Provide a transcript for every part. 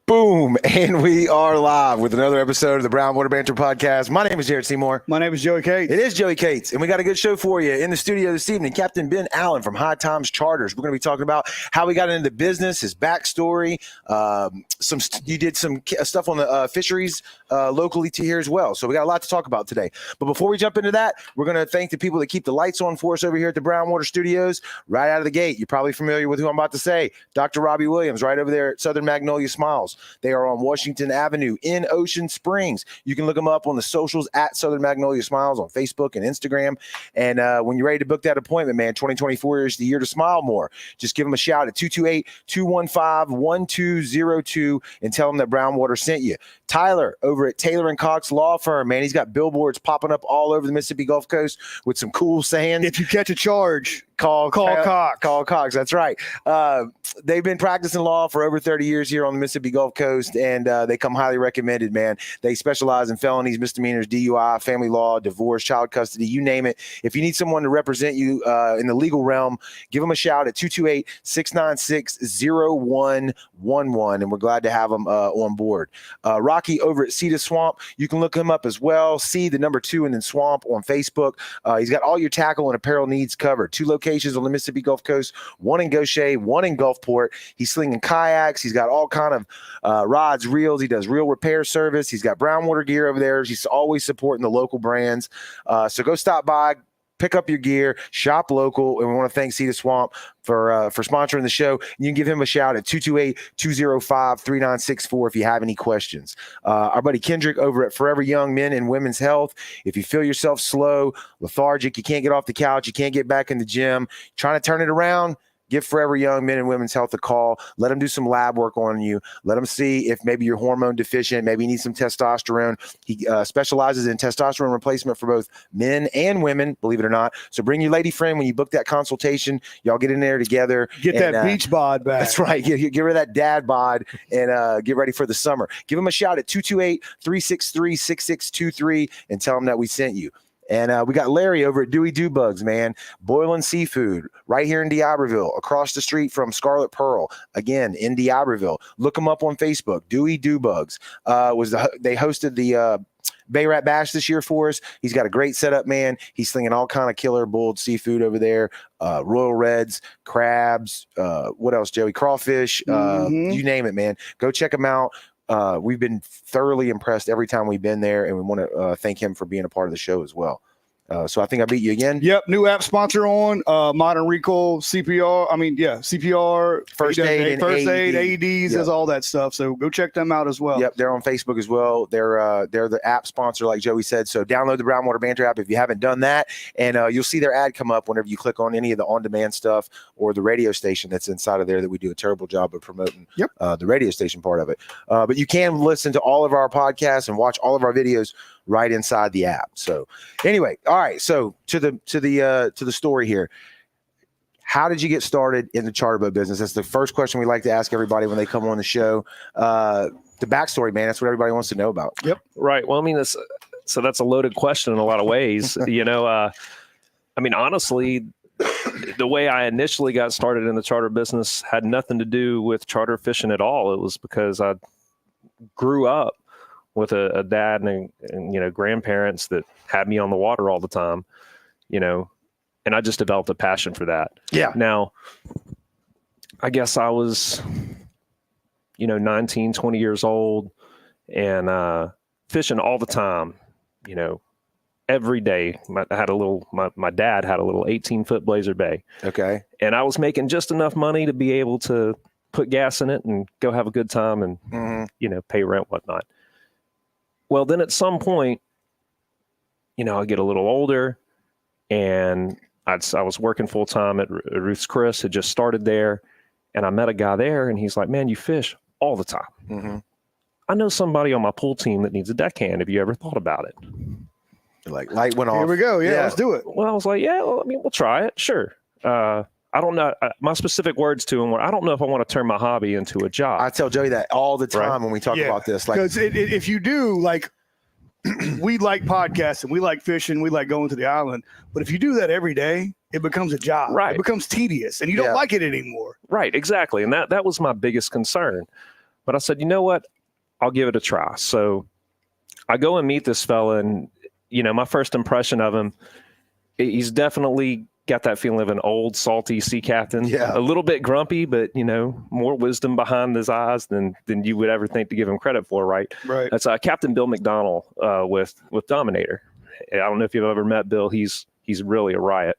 Boom, and we are live with another episode of the Brown Water Banter Podcast. My name is Jared Seymour. My name is Joey Cates. It is Joey Cates, and we got a good show for you. In the studio this evening, Captain Ben Allen from High Times Charters. We're going to be talking about how we got into business, his backstory. You did some stuff on the fisheries locally to here as well. So we got a lot to talk about today. But before we jump into that, we're going to thank the people that keep the lights on for us over here at the Brown Water Studios. Right out of the gate, you're probably familiar with who I'm about to say. Dr. Robbie Williams, right over there at Southern Magnolia Smiles. They are on Washington Avenue in Ocean Springs. You can look them up on the socials at Southern Magnolia Smiles on Facebook and Instagram. And when you're ready to book that appointment, man, 2024 is the year to smile more. Just give them a shout at 228-215-1202 and tell them that Brown Water sent you. Tyler over at Taylor & Cox Law Firm, man, he's got billboards popping up all over the Mississippi Gulf Coast with some cool sayings. If you catch a charge, Call Cox. Call Cox. That's right. They've been practicing law for over 30 years here on the Mississippi Gulf Coast, and they come highly recommended, man. They specialize in felonies, misdemeanors, DUI, family law, divorce, child custody, you name it. If you need someone to represent you in the legal realm, give them a shout at 228-696-0111, and we're glad to have them on board. Rocky over at Cedar Swamp, you can look him up as well. C, the number 2, and then Swamp on Facebook. He's got all your tackle and apparel needs covered. 2 locations on the Mississippi Gulf Coast, one in Goshen, one in Gulfport. He's slinging kayaks. He's got all kind of rods, reels. He does reel repair service. He's got brown water gear over there. He's always supporting the local brands. So go stop by, pick up your gear, shop local, and we want to thank Cedar Swamp for sponsoring the show. You can give him a shout at 228-205-3964 if you have any questions. Our buddy Kendrick over at Forever Young Men and Women's Health. If you feel yourself slow, lethargic, you can't get off the couch, you can't get back in the gym, trying to turn it around, give Forever Young Men and Women's Health a call. Let them do some lab work on you. Let them see if maybe you're hormone deficient, maybe you need some testosterone. He specializes in testosterone replacement for both men and women, believe it or not. So bring your lady friend when you book that consultation. Y'all get in there together. Get that beach bod back. That's right. Get rid of that dad bod and get ready for the summer. Give them a shout at 228-363-6623 and tell them that we sent you. And we got Larry over at Dewey Do Bugs, man. Boiling Seafood right here in D'Iberville, across the street from Scarlet Pearl, again, in D'Iberville. Look them up on Facebook, Dewey Do Bugs. They hosted the Bay Rat Bash this year for us. He's got a great setup, man. He's slinging all kind of killer boiled seafood over there. Royal Reds, crabs, what else, Joey? Crawfish, you name it, man. Go check him out. We've been thoroughly impressed every time we've been there, and we want to thank him for being a part of the show as well. So I think I beat you again. Yep, new app sponsor on Modern Recall, CPR. CPR, first aid, AEDs, yep. Does all that stuff. So go check them out as well. Yep, they're on Facebook as well. They're the app sponsor, like Joey said. So download the Brown Water Banter app if you haven't done that, and you'll see their ad come up whenever you click on any of the on-demand stuff or the radio station that's inside of there that we do a terrible job of promoting. Yep. The radio station part of it. But you can listen to all of our podcasts and watch all of our videos right inside the app. So anyway, all right. So to the story here. How did you get started in the charter boat business? That's the first question we like to ask everybody when they come on the show. The backstory, man. That's what everybody wants to know about. Yep. Right. Well, I mean, that's a loaded question in a lot of ways. Honestly, the way I initially got started in the charter business had nothing to do with charter fishing at all. It was because I grew up with a dad and grandparents that had me on the water all the time, and I just developed a passion for that. Yeah. Now, I guess I was, 19, 20 years old and fishing all the time, every day. My dad had a little 18-foot Blazer Bay. Okay. And I was making just enough money to be able to put gas in it and go have a good time and, pay rent, whatnot. Well, then at some point, I get a little older and I was working full time at Ruth's Chris, had just started there. And I met a guy there and he's like, man, you fish all the time. Mm-hmm. I know somebody on my pool team that needs a deckhand. Have you ever thought about it? Like light went off. Here we go. Yeah, let's do it. Well, I was like, we'll try it. Sure. I don't know. My specific words to him were, I don't know if I want to turn my hobby into a job. I tell Joey that all the time when we talk about this. Because if you do, like, we like podcasting, we like fishing, we like going to the island. But if you do that every day, it becomes a job. Right. It becomes tedious, and you don't like it anymore. Right, exactly. And that was my biggest concern. But I said, you know what? I'll give it a try. So I go and meet this fella, and my first impression of him, he's definitely got that feeling of an old, salty sea captain. Yeah. A little bit grumpy, but more wisdom behind his eyes than you would ever think to give him credit for, right? Right. That's Captain Bill McDonnell with Dominator. I don't know if you've ever met Bill. He's really a riot.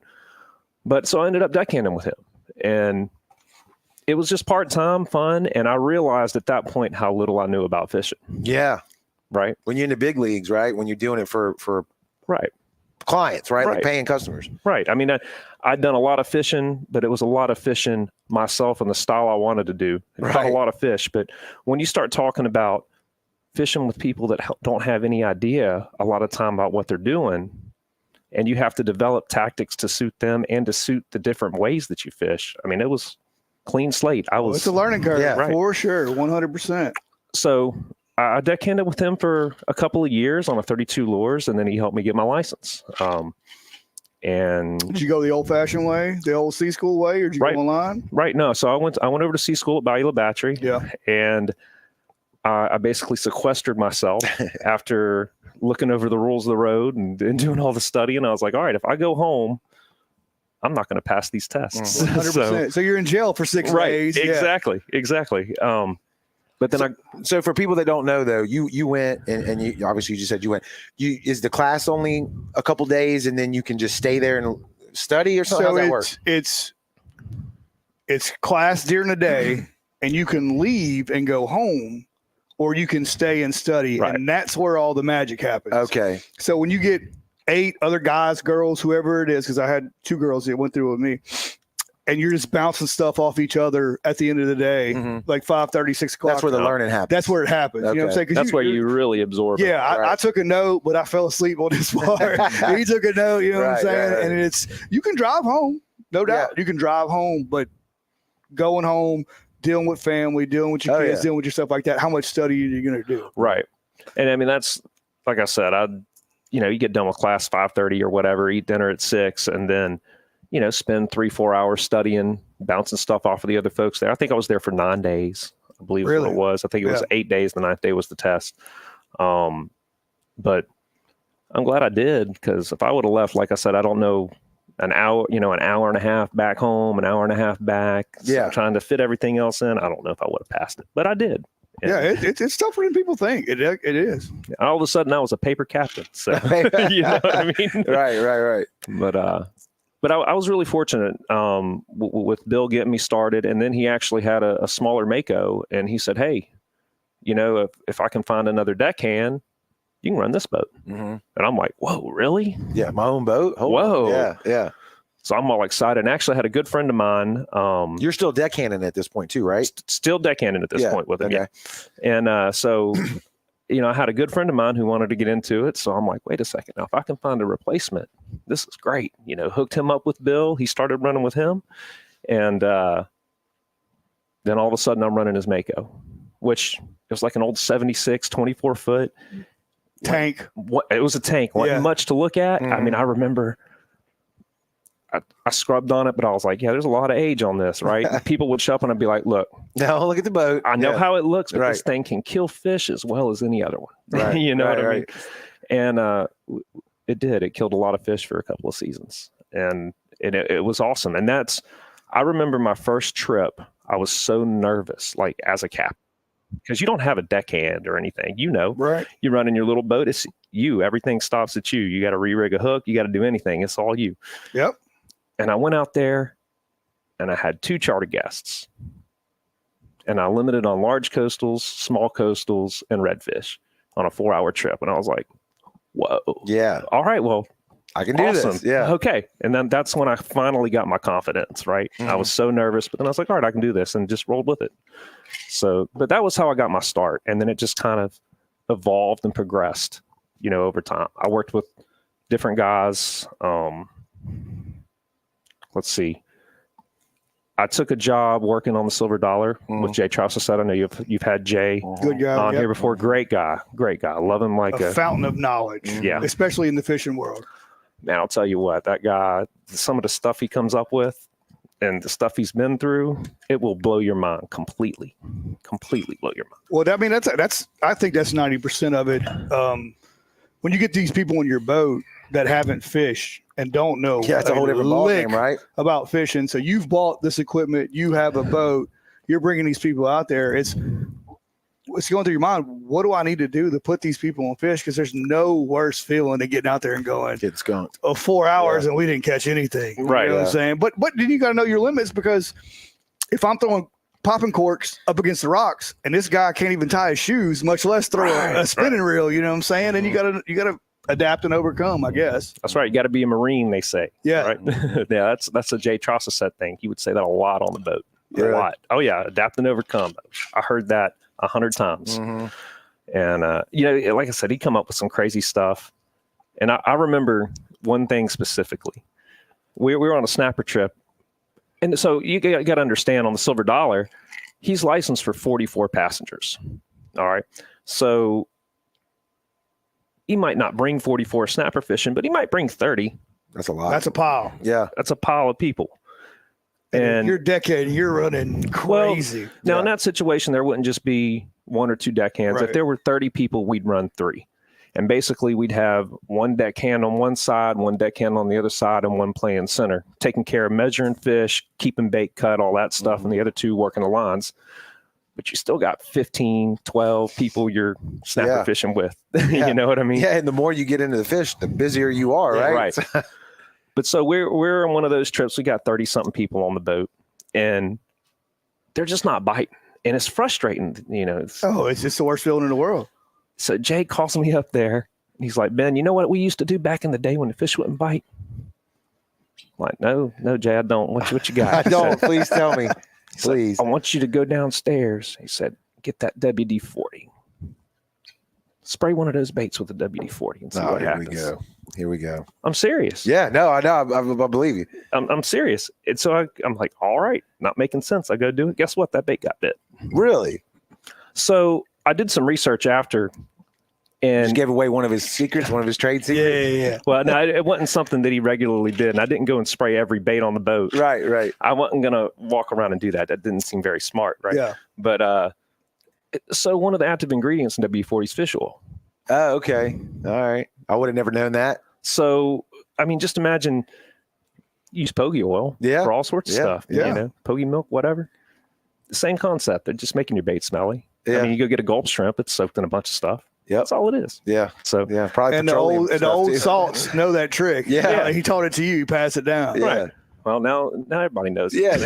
But so I ended up deckhanding with him, and it was just part-time fun. And I realized at that point how little I knew about fishing. Yeah. Right. When you're in the big leagues, right? When you're doing it for Right. clients, right? Like Right. paying customers. Right. I mean, I'd done a lot of fishing, but it was a lot of fishing myself and the style I wanted to do. I caught a Right. lot of fish. But when you start talking about fishing with people that don't have any idea a lot of time about what they're doing, and you have to develop tactics to suit them and to suit the different ways that you fish. I mean, it was clean slate. It's a learning curve, Yeah. Right. for sure, 100%. So I deckhanded with him for a couple of years on a 32 lures, and then he helped me get my license. And Did you go the old-fashioned way, the old sea school way, or did you Right. go online? right, no, so I went over to sea school at Bayou La Battery, Yeah. and I basically sequestered myself after looking over the rules of the road and doing all the studying. I was like, all right, if I go home, I'm not going to pass these tests. 100%. So you're in jail for 6 right, days. Yeah. exactly. But then So for people that don't know, though, you went and you obviously you just said you went. Is the class only a couple days and then you can just stay there and study or something? So How's that work? it's class during the day, and you can leave and go home, or you can stay and study, Right. and that's where all the magic happens. Okay. So when you get 8 other guys, girls, whoever it is, because I had 2 girls that went through with me, and you're just bouncing stuff off each other at the end of the day, Mhm. like 5:30, 6 o'clock. That's where the learning happens. That's where it happens. You know what I'm Okay. saying? 'Cause that's where you really absorb it. Yeah, I Right. took a note, but I fell asleep on this part. He took a note, you know what I'm Right, saying? right. And you can drive home, no doubt. You can drive home, but going home, dealing with family, dealing with your Oh, kids, yeah. dealing with your stuff like that, how much study are you going to do? Right. And I mean, that's, like I said, you get done with class 5:30 or whatever, eat dinner at 6, and then, spend 3-4 hours studying, bouncing stuff off of the other folks there. I think I was there for 9 days, I believe is Really? what it was. I think it was 8 days. The 9th day was the test. But I'm glad I did, because if I would have left, like I said, I don't know, an hour and a half back home, an hour and a half back, Yeah. trying to fit everything else in, I don't know if I would have passed it, but I did. And Yeah, it's tougher than people think. It is. all of a sudden I was a paper captain. So you know what I mean? Right. But I was really fortunate with Bill getting me started, and then he actually had a smaller Mako, and he said, "Hey, if I can find another deckhand, you can run this boat." Mhm. And I'm like, "Whoa, really?" Yeah, my own boat. Hold on. Whoa. Yeah. So I'm all excited. And actually, I had a good friend of mine. You're still deckhanding at this point too, right? Still deckhanding at this Yeah, point with him. okay. Yeah. And so, I had a good friend of mine who wanted to get into it. So I'm like, wait a second. Now, if I can find a replacement, this is great. Hooked him up with Bill. He started running with him. And then all of a sudden, I'm running his Mako, which it was like an old 76, 24 foot. Tank. It was a tank. Wasn't Yeah. much to look at. I Mhm. mean, I remember I scrubbed on it, but I was like, yeah, there's a lot of age on this, right? People would show up and I'd be like, look, No, look at the boat. I know Yeah. how it looks, but Right. this thing can kill fish as well as any other one. Right, You know right, what I mean? right. And it did. It killed a lot of fish for a couple of seasons. And it was awesome. And I remember my first trip, I was so nervous, like as a captain, because you don't have a deckhand or anything. Right. You run in your little boat. It's you. Everything stops at you. You got to re-rig a hook. You got to do anything. It's all you. Yep. And I went out there and I had 2 charter guests. And I limited on large coastals, small coastals, and redfish on a 4-hour trip. And I was like, whoa. Yeah, All right, well, I can do awesome. this. Yeah. Okay. And then that's when I finally got my confidence, right? I Mhm. was so nervous, but then I was like, all right, I can do this, and just rolled with it. So, but that was how I got my start. And then it just kind of evolved and progressed, over time. I worked with different guys. Let's see. I took a job working on the Silver Dollar with Jay Trousseau. I know you've had Jay Good guy. on Yep. here before. Great guy. I love him like A fountain of knowledge. Yeah. Especially in the fishing world. man, I'll tell you what, that guy, some of the stuff he comes up with, and the stuff he's been through, it will blow your mind completely blow your mind. Well, I mean, that's I think that's 90% of it. When you get these people in your boat that haven't fished and don't know it's a whole different ball lick game, right? about fishing. So you've bought this equipment, you have a boat, you're bringing these people out there. It's going through your mind. What do I need to do to put these people on fish? Because there's no worse feeling than getting out there and going, It's going. 4 hours and we didn't catch anything. Right. You know what I'm saying? But then you got to know your limits, because if I'm throwing popping corks up against the rocks and this guy can't even tie his shoes, much less throw a spinning reel, you know what I'm saying? And you gotta adapt and overcome, I guess. That's right. You got to be a Marine, they say. Yeah. Right. Yeah. That's a Jay Trossett thing. He would say that a lot on the boat. Really? A lot. Oh yeah. Adapt and overcome. I heard that 100 times. Mhm. And, like I said, he'd come up with some crazy stuff. And I remember one thing specifically. We were on a snapper trip. And so you got to understand, on the Silver Dollar, he's licensed for 44 passengers. All right. So he might not bring 44 snapper fishing, but he might bring 30. That's a lot. That's a pile. yeah. That's a pile of people. And And you're decade, you're running crazy. now in that situation, there wouldn't just be 1 or 2 deckhands. Right. If there were 30 people, we'd run 3. And basically we'd have 1 deckhand on one side, 1 deckhand on the other side, and 1 playing center, taking care of measuring fish, keeping bait cut, all that stuff, and the other 2 working the lines. But you still got 15, 12 people you're snapper Yeah. fishing with. Yeah. You know what I mean? Yeah, and the more you get into the fish, the busier you are, Yeah, right? right. But so we're on one of those trips. We got 30 something people on the boat, and they're just not biting. And it's frustrating, it's, It's just the worst feeling in the world. So Jay calls me up there. And he's like, Ben, you know what we used to do back in the day when the fish wouldn't bite? I'm like, no, Jay, I don't. What you got? I He don't. said- Please tell me. he said, Please. I want you to go downstairs. He said, get that WD-40. Spray one of those baits with a WD-40 and see Oh, what here happens. we go. Here we go. I'm serious. Yeah, no, I know. I believe you. I'm serious. And so I'm like, all right, not making sense. I go do it. Guess what? That bait got bit. Really? So I did some research after, and Just gave away one of his secrets, one of his trade secrets. Yeah. well, no, it wasn't something that he regularly did. And I didn't go and spray every bait on the boat. Right. I wasn't going to walk around and do that. That didn't seem very smart, right? Yeah. But so one of the active ingredients in WD-40 is fish oil. Oh, okay. All right. I would have never known that. So, I mean, just imagine use pogie oil Yeah. for all sorts of Yeah. stuff. Yeah. Pogie milk, whatever. The same concept. They're just making your bait smelly. Yeah. I mean, you go get a gulp shrimp, it's soaked in a bunch of stuff. Yep. That's all it is. Yeah. So, Yeah. Probably And the petroleum old stuff, too. salts know that trick. Yeah. He taught it to you. You pass it down. Yeah. Right. well, now everybody knows it. Yeah.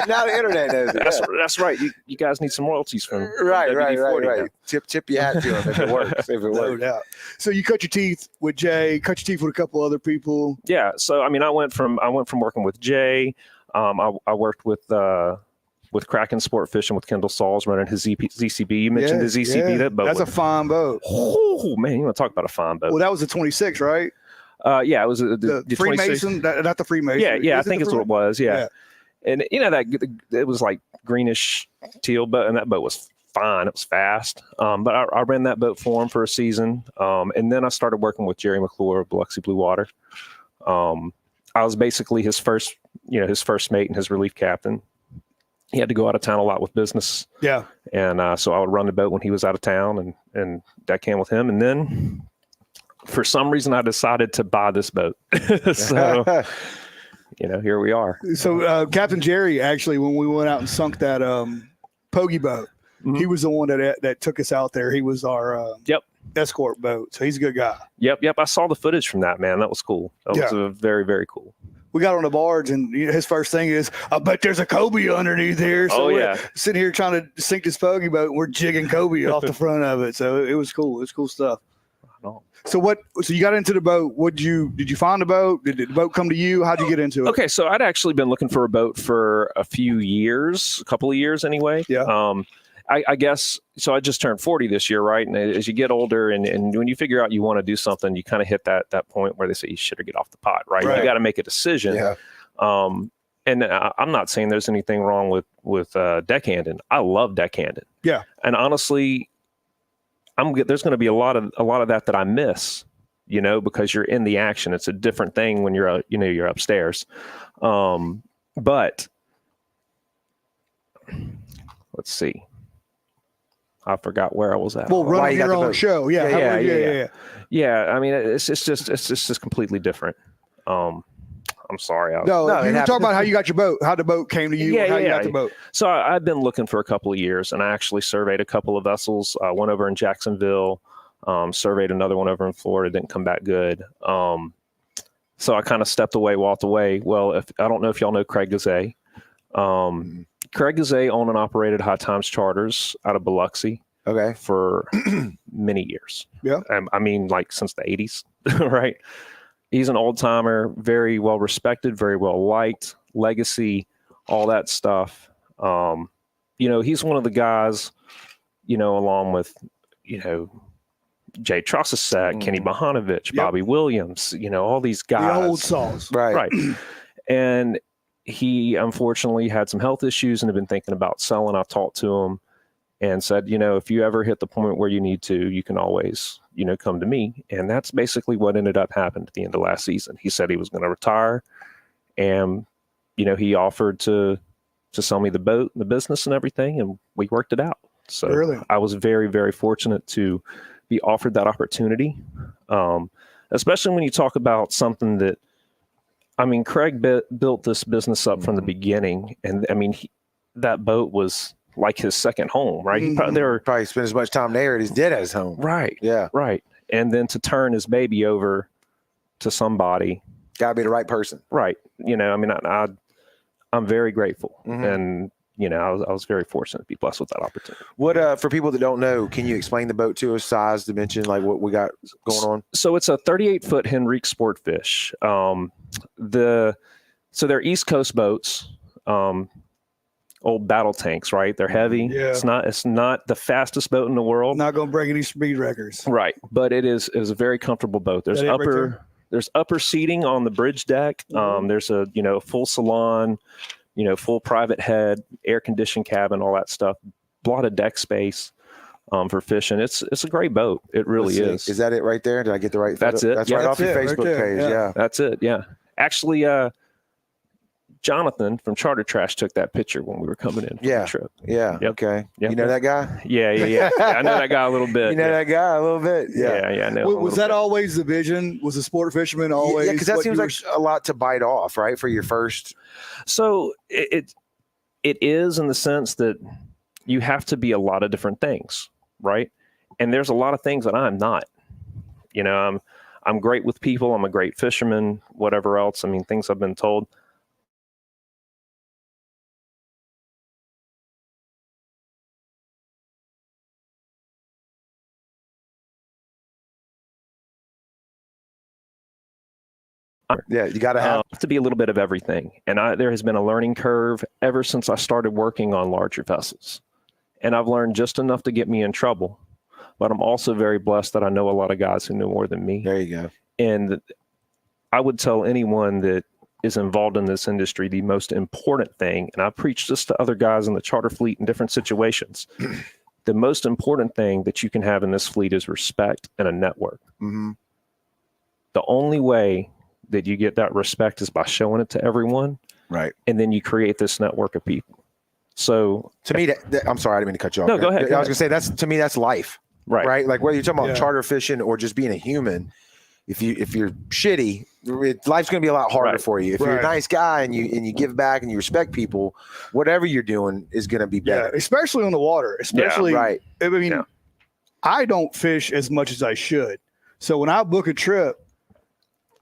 Now the internet knows it. That's right. You guys need some royalties from Right. WD-40 now. Tip your hat to him if it works. If it No works. doubt. So you cut your teeth with Jay, cut your teeth with a couple other people. Yeah. So I mean, I went from working with Jay. I worked with Kraken Sport Fishing with Kendall Sauls running his ZCB. You mentioned the ZCB. That boat. That's a fine boat. Oh man, you want to talk about a fine boat? Well, that was a 26, right? Yeah, it was the The 26. Freemason, not the Freemason. Yeah, I Is it think the it's what it was. Yeah. And that it was like greenish teal boat, and that boat was fine. It was fast. But I ran that boat for him for a season, and then I started working with Jerry McClure of Biloxi Blue Water. I was basically his first mate and his relief captain. He had to go out of town a lot with business, Yeah. and so I would run the boat when he was out of town, and deckhand with him. And then, for some reason, I decided to buy this boat. So. Here we are. So Captain Jerry, actually, when we went out and sunk that pogie boat, Mhm. he was the one that took us out there. He was our escort boat. So he's a good guy. Yep. I saw the footage from that, man. That was cool. That was very, very cool. We got on the barge, and his first thing is, I bet there's a Cobia underneath here. So we're sitting here trying to sink this pogie boat. And we're jigging Cobia off the front of it. So it was cool. It was cool stuff. So you got into the boat. Did you find the boat? Did the boat come to you? How'd you get into it? Okay, so I'd actually been looking for a boat for a couple of years anyway. Yeah. I guess, so I just turned 40 this year, right? And as you get older and when you figure out you want to do something, you kind of hit that point where they say you should get off the pot, right? Right. You got to make a decision. Yeah. And I'm not saying there's anything wrong with deckhanding. I love deckhanding. Yeah. And honestly, there's going to be a lot of that I miss, because you're in the action. It's a different thing when you're upstairs. But let's see. I forgot where I was at. Well, Why run you got your the own boat? show. Yeah. Yeah. Yeah, I mean, it's just completely different. I'm sorry. No, No, it you were happened. talking about how you got your boat, how the boat came to you, Yeah, how you yeah. got the boat. So I've been looking for a couple of years, and I actually surveyed a couple of vessels. One over in Jacksonville, surveyed another one over in Florida. Didn't come back good. So I kind of stepped away, walked away. Well, I don't know if y'all know Craig Gazay. Craig Gazay owned and operated High Times Charters out of Biloxi Okay. for many years. Yeah. I mean, like since the 80s, right? He's an old timer, very well respected, very well liked, legacy, all that stuff. He's one of the guys, along with, Jay Trossacek, Kenny Bohanovich, Bobby Williams, all these guys. The old sauce. Right. And he unfortunately had some health issues and had been thinking about selling. I talked to him and said, if you ever hit the point where you need to, you can always, come to me. And that's basically what ended up happening at the end of last season. He said he was going to retire, and, he offered to sell me the boat and the business and everything, and we worked it out. So Really? I was very, very fortunate to be offered that opportunity. Especially when you talk about something that, Craig built this business up from the beginning. And that boat was like his second home, right? He Probably spent as much time there as he did at his home. right. Yeah. Right. And then to turn his baby over to somebody. Got to be the right person. Right. I'm very grateful. And, I was very fortunate to be blessed with that opportunity. What, for people that don't know, can you explain the boat to us, size, dimension, like what we got going on? So it's a 38-foot Henrique Sportfish. So they're East Coast boats, old battle tanks, right? They're heavy. Yeah. It's not the fastest boat in the world. Not going to break any speed records. Right. But it is a very comfortable boat. There's That it right there? there's upper seating on the bridge deck. There's a, full salon, full private head, air conditioned cabin, all that stuff. A lot of deck space for fishing. It's a great boat. It really is. Is that it right there? Did I get the right That's photo? it. That's Yeah, right off your that's it, Facebook right there. page. Yeah. Yeah. That's it. Yeah. Actually, Jonathan from Charter Trash took that picture when we were coming in from Yeah. the trip. Yeah. Yep. Okay. Yep. You know that guy? Yeah. Yeah, I know that guy a little bit. You know that guy a little bit? Yeah. Yeah, I know. him a Was little that bit. always the vision? Was the sport fisherman always? Yeah, because that what seems you like a lot to bite off, right? For your first. So it is in the sense that you have to be a lot of different things, right? And there's a lot of things that I'm not. I'm great with people. I'm a great fisherman. Whatever else. Things I've been told. Yeah, you got to have. To be a little bit of everything. And there has been a learning curve ever since I started working on larger vessels. And I've learned just enough to get me in trouble. But I'm also very blessed that I know a lot of guys who know more than me. There you go. And I would tell anyone that is involved in this industry, the most important thing, and I preach this to other guys in the charter fleet in different situations, the most important thing that you can have in this fleet is respect and a network. Mm-hmm. The only way that you get that respect is by showing it to everyone. Right. And then you create this network of people. So to me, I'm sorry, I didn't mean to cut you off. No, go ahead. I was going to say to me, that's life. Right. Right. Like whether you're talking about Yeah. charter fishing or just being a human, if you're shitty, life's going to be a lot harder Right. for you. If you're a Right. nice guy and you give back and you respect people, whatever you're doing is going to be Yeah, better. especially on the water. Especially, Right. I mean, Yeah. I don't fish as much as I should. So when I book a trip,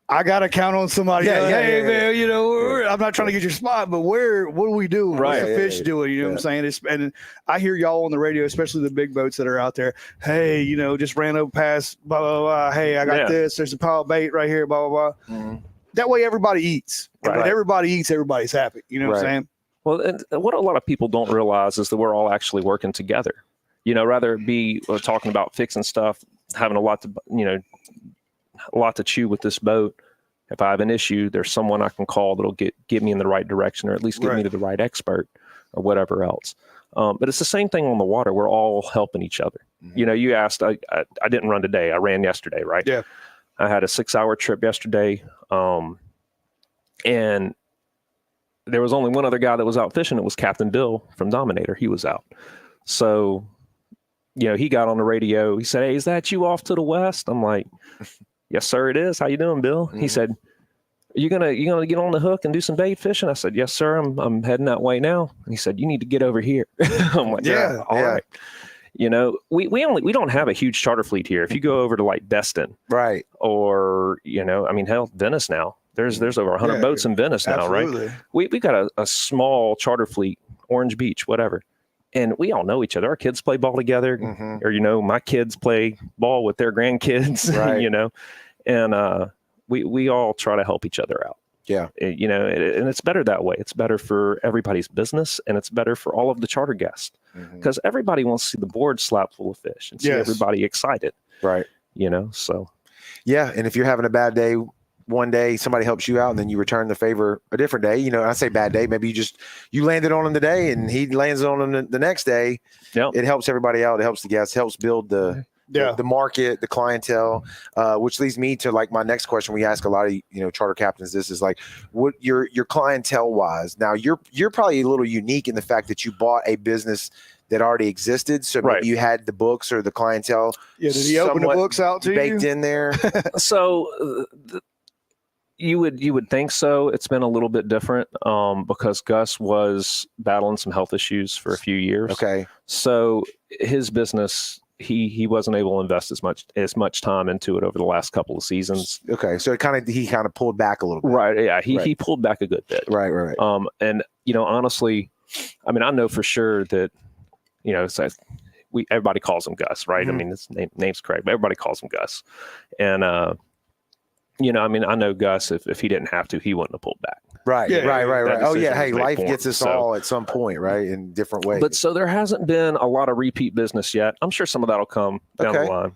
I gotta count on somebody. Yeah, Hey, yeah, man, I'm not trying to get your spot, but what do we do? Right. What's the Yeah, fish yeah, doing? You know what I'm saying? And I hear y'all on the radio, especially the big boats that are out there. Hey, just ran over past, blah, blah, blah. Hey, I got Yeah. this. There's a pile of bait right here, blah, blah, blah. Mhm. That way everybody eats. And Right. when everybody eats, everybody's happy. You know what I'm Right. saying? Well, and what a lot of people don't realize is that we're all actually working together. Rather it be talking about fixing stuff, having a lot to chew with this boat. If I have an issue, there's someone I can call that'll get me in the right direction, or at least get me Right. to the right expert or whatever else. But it's the same thing on the water. We're all helping each other. Mhm. You asked, I didn't run today. I ran yesterday, right? Yeah. I had a 6-hour trip yesterday. And there was only one other guy that was out fishing. It was Captain Bill from Dominator. He was out. So, he got on the radio. He said, "Hey, is that you off to the west?" I'm like, "Yes, sir, it is. How you doing, Bill?" He said, you gonna get on the hook and do some bait fishing? I said, "Yes, sir. I'm heading that way now." And he said, "You need to get over here." I'm like, "Yeah, all right." We don't have a huge charter fleet here. If you go over to like Destin, right, or hell, Venice now. There's over 100 boats in Venice now, absolutely. Right? We got a small charter fleet, Orange Beach, whatever. And we all know each other. Our kids play ball together, or my kids play ball with their grandkids, right. And we all try to help each other out. Yeah, and it's better that way. It's better for everybody's business, and it's better for all of the charter guests because everybody wants to see the board slapped full of fish and see everybody excited, right? So yeah. And if you're having a bad day, one day somebody helps you out and then you return the favor a different day. I say bad day, maybe you landed on him today and he lands on him the next day. Yep. It helps everybody out. It helps the guests, helps build the market, the clientele, which leads me to like my next question. We ask a lot of, charter captains, this is like what your clientele wise. Now you're probably a little unique in the fact that you bought a business that already existed. So maybe you had the books or the clientele. Yeah. Did he open the books out to baked in there? So you would think so. It's been a little bit different because Gus was battling some health issues for a few years. Okay. So his business, he wasn't able to invest as much time into it over the last couple of seasons. Okay. So he kind of pulled back a little bit. Right. Yeah. He pulled back a good bit. Right. And honestly, I know for sure that, everybody calls him Gus, right? His name's Craig, but everybody calls him Gus. And, I know Gus, if he didn't have to, he wouldn't have pulled back. Right. Oh, yeah. Hey, life gets us so, all at some point, right? In different ways. But so there hasn't been a lot of repeat business yet. I'm sure some of that will come down the line.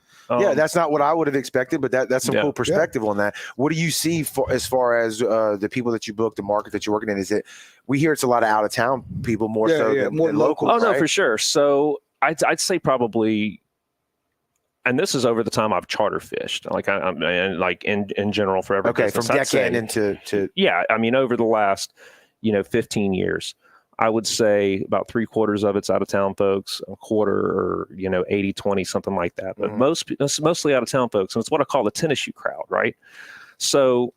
That's not what I would have expected, but that's some cool perspective on that. What do you see as far as the people that you book, the market that you're working in? Is it, we hear it's a lot of out of town people more than local. Oh, no, for sure. So I'd say probably, and this is over the time I've charter fished, like in general for every business. From deckhand to over the last 15 years, I would say about 3/4 of it's out of town folks, a quarter or 80-20, something like that. But mostly out of town folks, and it's what I call the tennis shoe crowd, right? So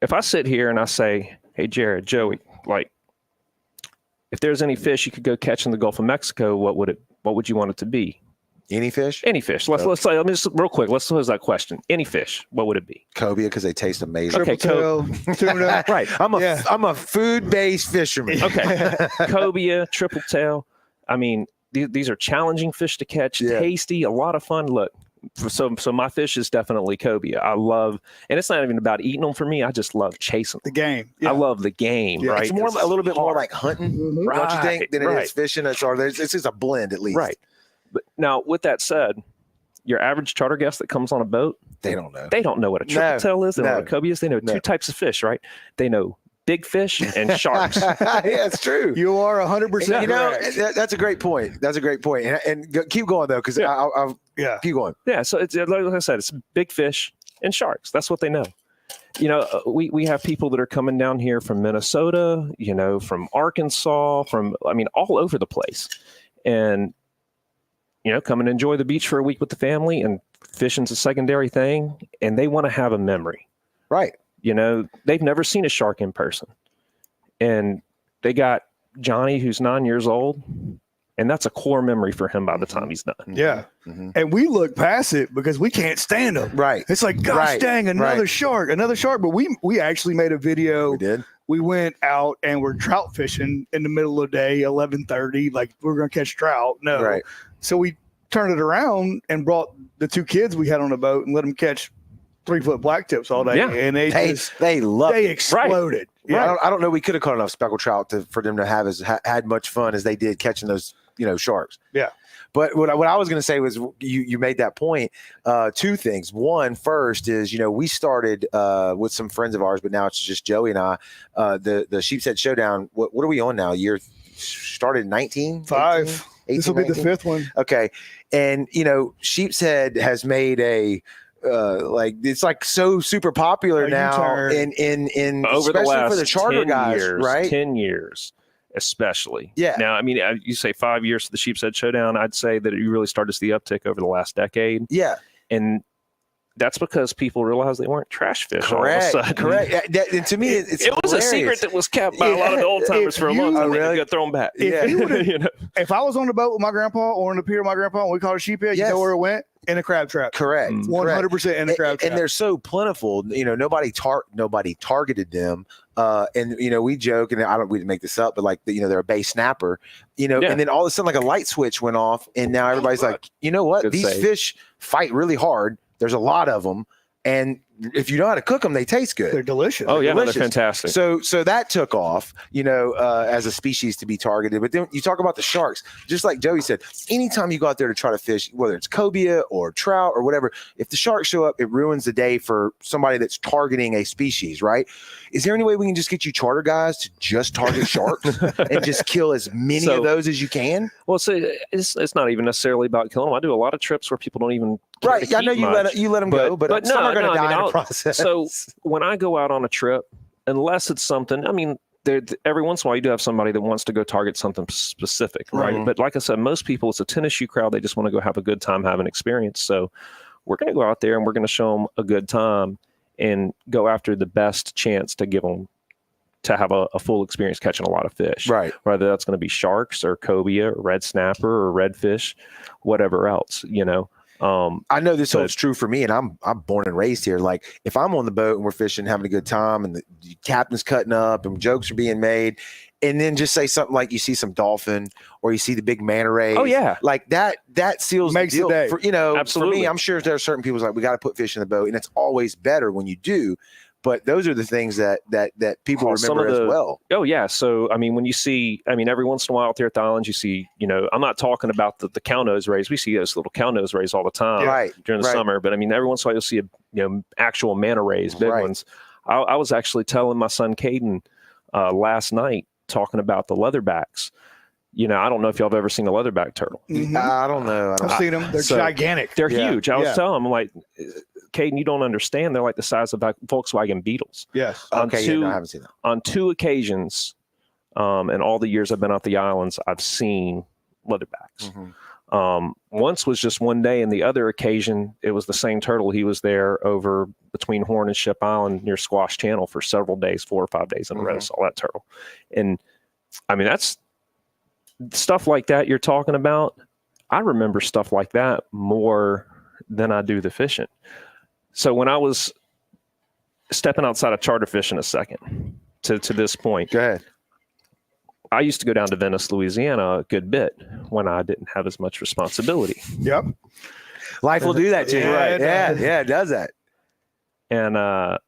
if I sit here and I say, "Hey, Jared, Joey, like, if there's any fish you could go catch in the Gulf of Mexico, what would you want it to be?" Any fish? Any fish. Let's say, just real quick. Let's pose that question. Any fish. What would it be? Cobia, because they taste amazing. Okay, tuna. Right. I'm a food-based fisherman. Okay. Cobia, triple tail. These are challenging fish to catch. Tasty, a lot of fun. Look, so my fish is definitely cobia. I love, and it's not even about eating them for me. I just love chasing them. The game. I love the game. Right. It's a little bit more like hunting, don't you think, than it is fishing? It's just a blend at least. Right. But now, with that said, your average charter guest that comes on a boat, they don't know. They don't know what a triple tail is. They don't know what a cobia is. They know two types of fish, right? They know big fish and sharks. Yeah, it's true. You are 100%. That's a great point. That's a great point. And keep going though, because I'll keep going. Yeah. So it's like I said, it's big fish and sharks. That's what they know. We have people that are coming down here from Minnesota, from Arkansas, from all over the place, and come and enjoy the beach for a week with the family, and fishing's a secondary thing, and they want to have a memory. Right. They've never seen a shark in person, and they got Johnny, who's 9 years old, and that's a core memory for him by the time he's done. Yeah. And we look past it because we can't stand them. Right. It's like, gosh dang, another shark. But we actually made a video. We did. We went out and we're trout fishing in the middle of the day, 11:30, like we're going to catch trout. No. Right. So we turned it around and brought the two kids we had on the boat and let them catch 3-foot blacktips all day. Yeah. And they exploded. Right. Yeah. I don't know. We could have caught enough speckled trout for them to have had much fun as they did catching those, sharks. Yeah. But what I was going to say was you made that point. Two things. One, first is, we started with some friends of ours, but now it's just Joey and I. The Sheepshead Showdown. What are we on now? Year started 19? 5. 18, this will be 19? the 5th one. Okay. And, Sheepshead has made a like it's like so super popular now in over the especially last for the charter 10 guys, years, right? 10 years, especially. Yeah. Now, I mean, you say 5 years to the Sheepshead Showdown. I'd say that you really started to see the uptick over the last decade. Yeah. And that's because people realized they weren't trash fish. Correct. All of a sudden. Correct. And to me, it was a hilarious. secret that was kept by a lot of the old timers for a long time. really? Go throw them back. Yeah. You know? If I was on the boat with my grandpa or on the pier with my grandpa and we caught a sheephead, you know where it went? In a crab trap. Correct. 100% in a crab trap. And they're so plentiful. You know, nobody targeted them. And you know, we joke, and we didn't make this up, but like they're a bay snapper. You know, and then all of a sudden, like a light switch went off, and now everybody's like, you know what? These fish fight really hard. There's a lot of them. And if you know how to cook them, they taste good. They're delicious. Oh, yeah, delicious. They're fantastic. So that took off, as a species to be targeted. But then you talk about the sharks, just like Joey said, anytime you go out there to try to fish, whether it's cobia or trout or whatever, if the sharks show up, it ruins the day for somebody that's targeting a species, right? Is there any way we can just get you charter guys to just target sharks and just kill as many of those as you can? Well, it's not even necessarily about killing them. I do a lot of trips where people don't even right. I know you let them go, but some are going to die in the process. So when I go out on a trip, unless it's something, I mean, every once in a while you do have somebody that wants to go target something specific, right? Mm-hmm. But like I said, most people, it's a tennis shoe crowd. They just want to go have a good time, have an experience. So we're going to go out there and we're going to show them a good time and go after the best chance to give them to have a full experience catching a lot of fish. Right. Whether that's going to be sharks or cobia or red snapper or redfish, whatever else, I know this holds true for me, and I'm born and raised here. Like if I'm on the boat and we're fishing, having a good time, and the captain's cutting up and jokes are being made, and then just say something like you see some dolphin or you see the big manta rays. Oh yeah, like that seals makes the day. For, absolutely. For me, I'm sure there are certain people who's like we got to put fish in the boat, and it's always better when you do. But those are the things that people remember as well. Oh yeah. So I mean, when you see, every once in a while out there at the islands, you see, I'm not talking about the cow nose rays. We see those little cow nose rays all the time during the summer. But every once in a while you'll see actual manta rays, big ones. I was actually telling my son Caden last night talking about the leatherbacks. I don't know if y'all have ever seen a leatherback turtle. Mm-hmm. I don't know. I've seen them. They're gigantic. They're huge. I was telling him, I'm like, Caden, you don't understand. They're like the size of Volkswagen Beetles. Yes. I haven't seen that. On 2 occasions, in all the years I've been out the islands, I've seen leatherbacks. Mm-hmm. Once was just one day, and the other occasion, it was the same turtle. He was there over between Horn and Ship Island near Squash Channel for several days, 4 or 5 days in a row. Saw that turtle. And that's stuff like that you're talking about. I remember stuff like that more than I do the fishing. So when I was stepping outside of charter fishing a second to this point, go ahead. I used to go down to Venice, Louisiana a good bit when I didn't have as much responsibility. Yep. Life will do that to you. Right. Yeah, it does that. And I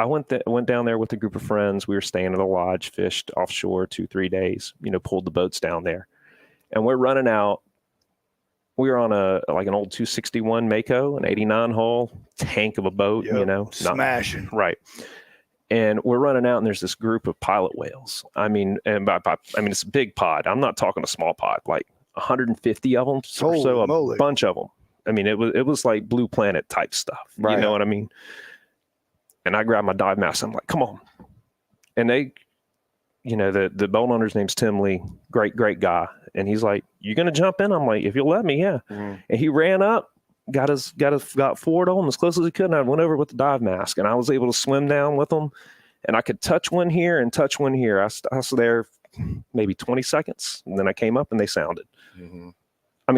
went down there with a group of friends. We were staying at a lodge, fished offshore 2-3 days, pulled the boats down there. And we're running out. We were on an old 261 Mako, an 89 hull tank of a boat, smashing. Right. And we're running out, and there's this group of pilot whales. It's a big pod. I'm not talking a small pod, like 150 of them or so, a bunch of them. It was like Blue Planet type stuff. Right. You know what I mean? And I grabbed my dive mask. I'm like, come on. And they, the boat owner's name's Tim Lee, great guy. And he's like, you going to jump in? I'm like, if you'll let me, yeah. Mm-hmm. And he ran up, got forward on him as close as he could. And I went over with the dive mask, and I was able to swim down with them. And I could touch one here and touch one here. I was there maybe 20 seconds. And then I came up and they sounded. Mm-hmm.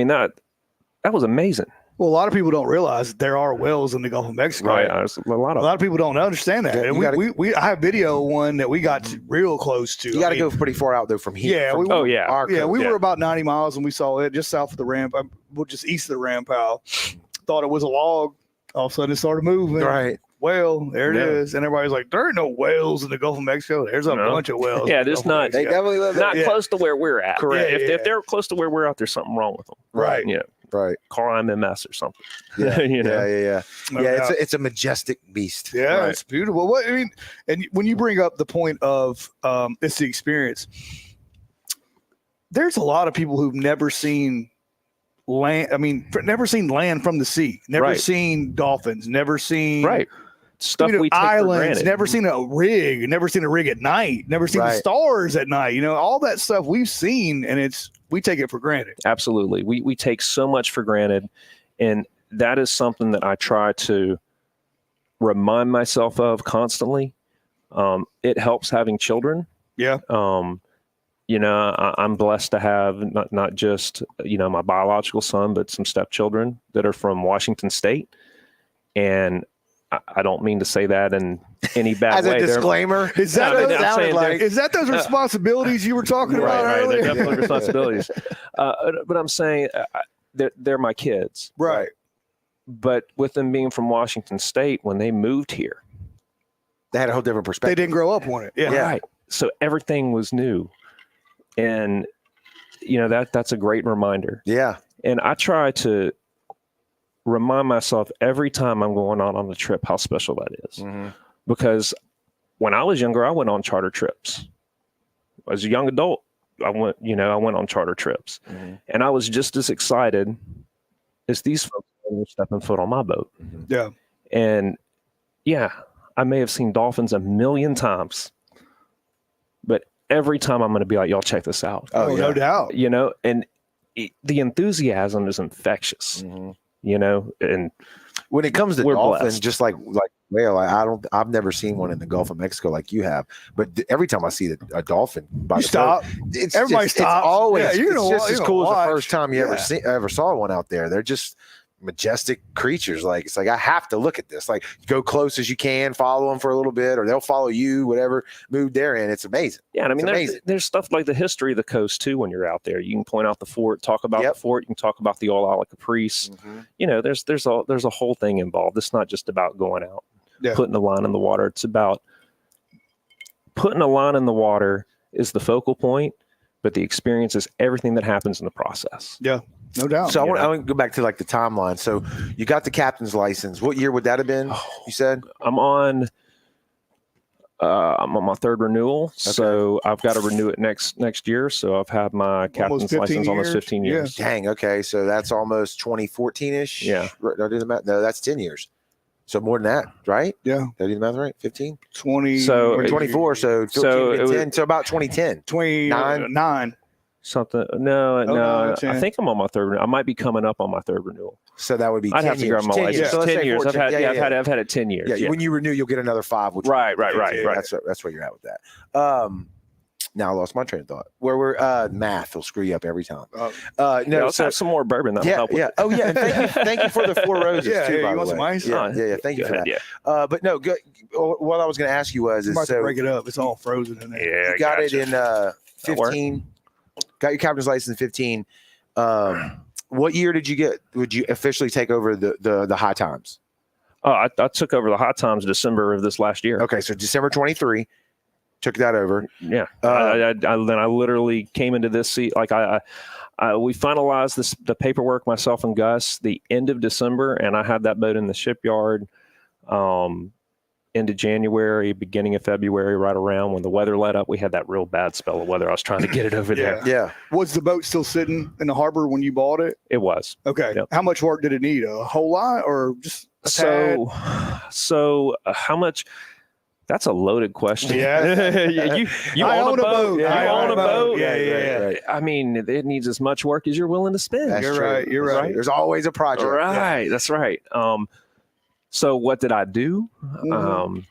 That was amazing. Well, a lot of people don't realize there are whales in the Gulf of Mexico. Right. A lot of people don't understand that. And I have video one that we got real close to. You got to go pretty far out though from here. Yeah. We were about 90 miles and we saw it just south of the ramp. Just east of the Rampal. Thought it was a log. All of a sudden it started moving. Right. Whale, there it is. And everybody's like, there are no whales in the Gulf of Mexico. There's a bunch of whales. Yeah, there's not. They definitely live not close to where we're at. Correct. If they're close to where we're at, there's something wrong with them. Right. Yeah. Right. Call MMS or something. Yeah. Yeah. It's a majestic beast. Yeah. Right. It's beautiful. And when you bring up the point of it's the experience, there's a lot of people who've never seen land. I mean, never seen land from the sea. Never Right. seen dolphins. Never seen Right. Stuff we take for islands. granted. Never seen a rig. Never seen a rig at night. Never seen the Right. stars at night. All that stuff we've seen, and we take it for granted. Absolutely. We take so much for granted. And that is something that I try to remind myself of constantly. It helps having children. Yeah. I'm blessed to have not just, my biological son, but some stepchildren that are from Washington State. And I don't mean to say that in any bad As way. a disclaimer, Is that No, those, I'm saying they're- is that those responsibilities you were talking about Right, earlier? they're definitely responsibilities. But I'm saying they're my kids. Right. But with them being from Washington State, when they moved here, they had a whole different They perspective. didn't grow up on it. Yeah. Yeah. right? So everything was new, and that's a great reminder. Yeah. And I try to remind myself every time I'm going on a trip how special that is. Mm-hmm. Because when I was younger, I went on charter trips. As a young adult, I went on charter trips, Mm-hmm. and I was just as excited as these folks were stepping foot on my boat. Yeah. And yeah, I may have seen dolphins a million times, but every time I'm going to be like, y'all check this out, Oh, yeah. No doubt. and the enthusiasm is infectious, Mm-hmm. and When it comes to We're dolphins, blessed. just like whale, I've never seen one in the Gulf of Mexico like you have. But every time I see a dolphin, by You the stop. boat, it's Everybody just, stops. It's always Yeah, you're it's gonna just wa- as you're cool gonna as the watch. first time you ever saw one out there. They're just majestic creatures. Like it's like I have to look at this. Like go close as you can, follow them for a little bit, or they'll follow you. Whatever mood they're in, it's amazing. yeah. And I mean, It's amazing. there's stuff like the history of the coast too. When you're out there, you can point out the fort, talk about Yep. the fort, you can talk about the old Isle of Caprice. There's a whole thing involved. It's not just about going out, Yeah. putting a line in the water. It's about putting a line in the water is the focal point, but the experience is everything that happens in the process. No doubt. So I want to go back to like the timeline. So you got the captain's license. What year would that have been? You said I'm on my third renewal, so I've got to renew it next year. So I've had my captain's 15 license almost years? 15 years. dang. Okay, so that's almost 2014ish. Yeah. Right, did I do the math? No, that's 10 years. So more than that, right? Yeah. Did I do the math right? 15 20. So- or 24. So 15 it was- 10. So about 2010. 29. Something. No, no, I think I'm on my third. I might be coming up on my third renewal. So that would be. I'd 10 have to years. grab my 10 license. years. So let's 10 say years. 14. I've had it 10 years. Yeah, when you renew, you'll get another 5. Which Right. That's where you're at with that. Now I lost my train of thought. Where we're math will screw you up every time. Oh. No, Yeah, let's so have some more bourbon. That'll yeah, help with yeah. it. Oh yeah. And thank you for the 4 roses Yeah, too. yeah, by you the want some way. ice? Yeah, yeah. Thank you Go for ahead, that. Yeah. But no, good. What I was going to ask you was, I'm is about to so break it up. It's all frozen in there. Yeah, you got gotcha. it in 15. Got your captain's license in 15. What year did you get? Would you officially take over the High Times? Oh, I took over the High Times December of this last year. Okay, so December 23, took that over. Yeah. Uh, Then I literally came into this seat. Like we finalized the paperwork, myself and Gus, the end of December, and I had that boat in the shipyard into January, beginning of February, right around when the weather let up. We had that real bad spell of weather. I was trying to get it over there. Yeah. Was the boat still sitting in the harbor when you bought it? It was. Okay. Yep. How much work did it need? A whole lot or just a tad? So how much? That's a loaded question. Yeah. you I own a boat. Yeah, You I own a boat. Yeah. Right. I mean, it needs as much work as you're willing to spend. That's You're true. right, you're That's right. There's always a project. Right. That's right. So what did I do? Mhm.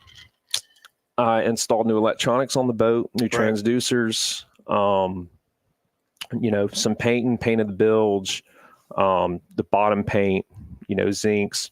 I installed new electronics on the boat, new Right. transducers, some painted the bilge, the bottom paint, zincs,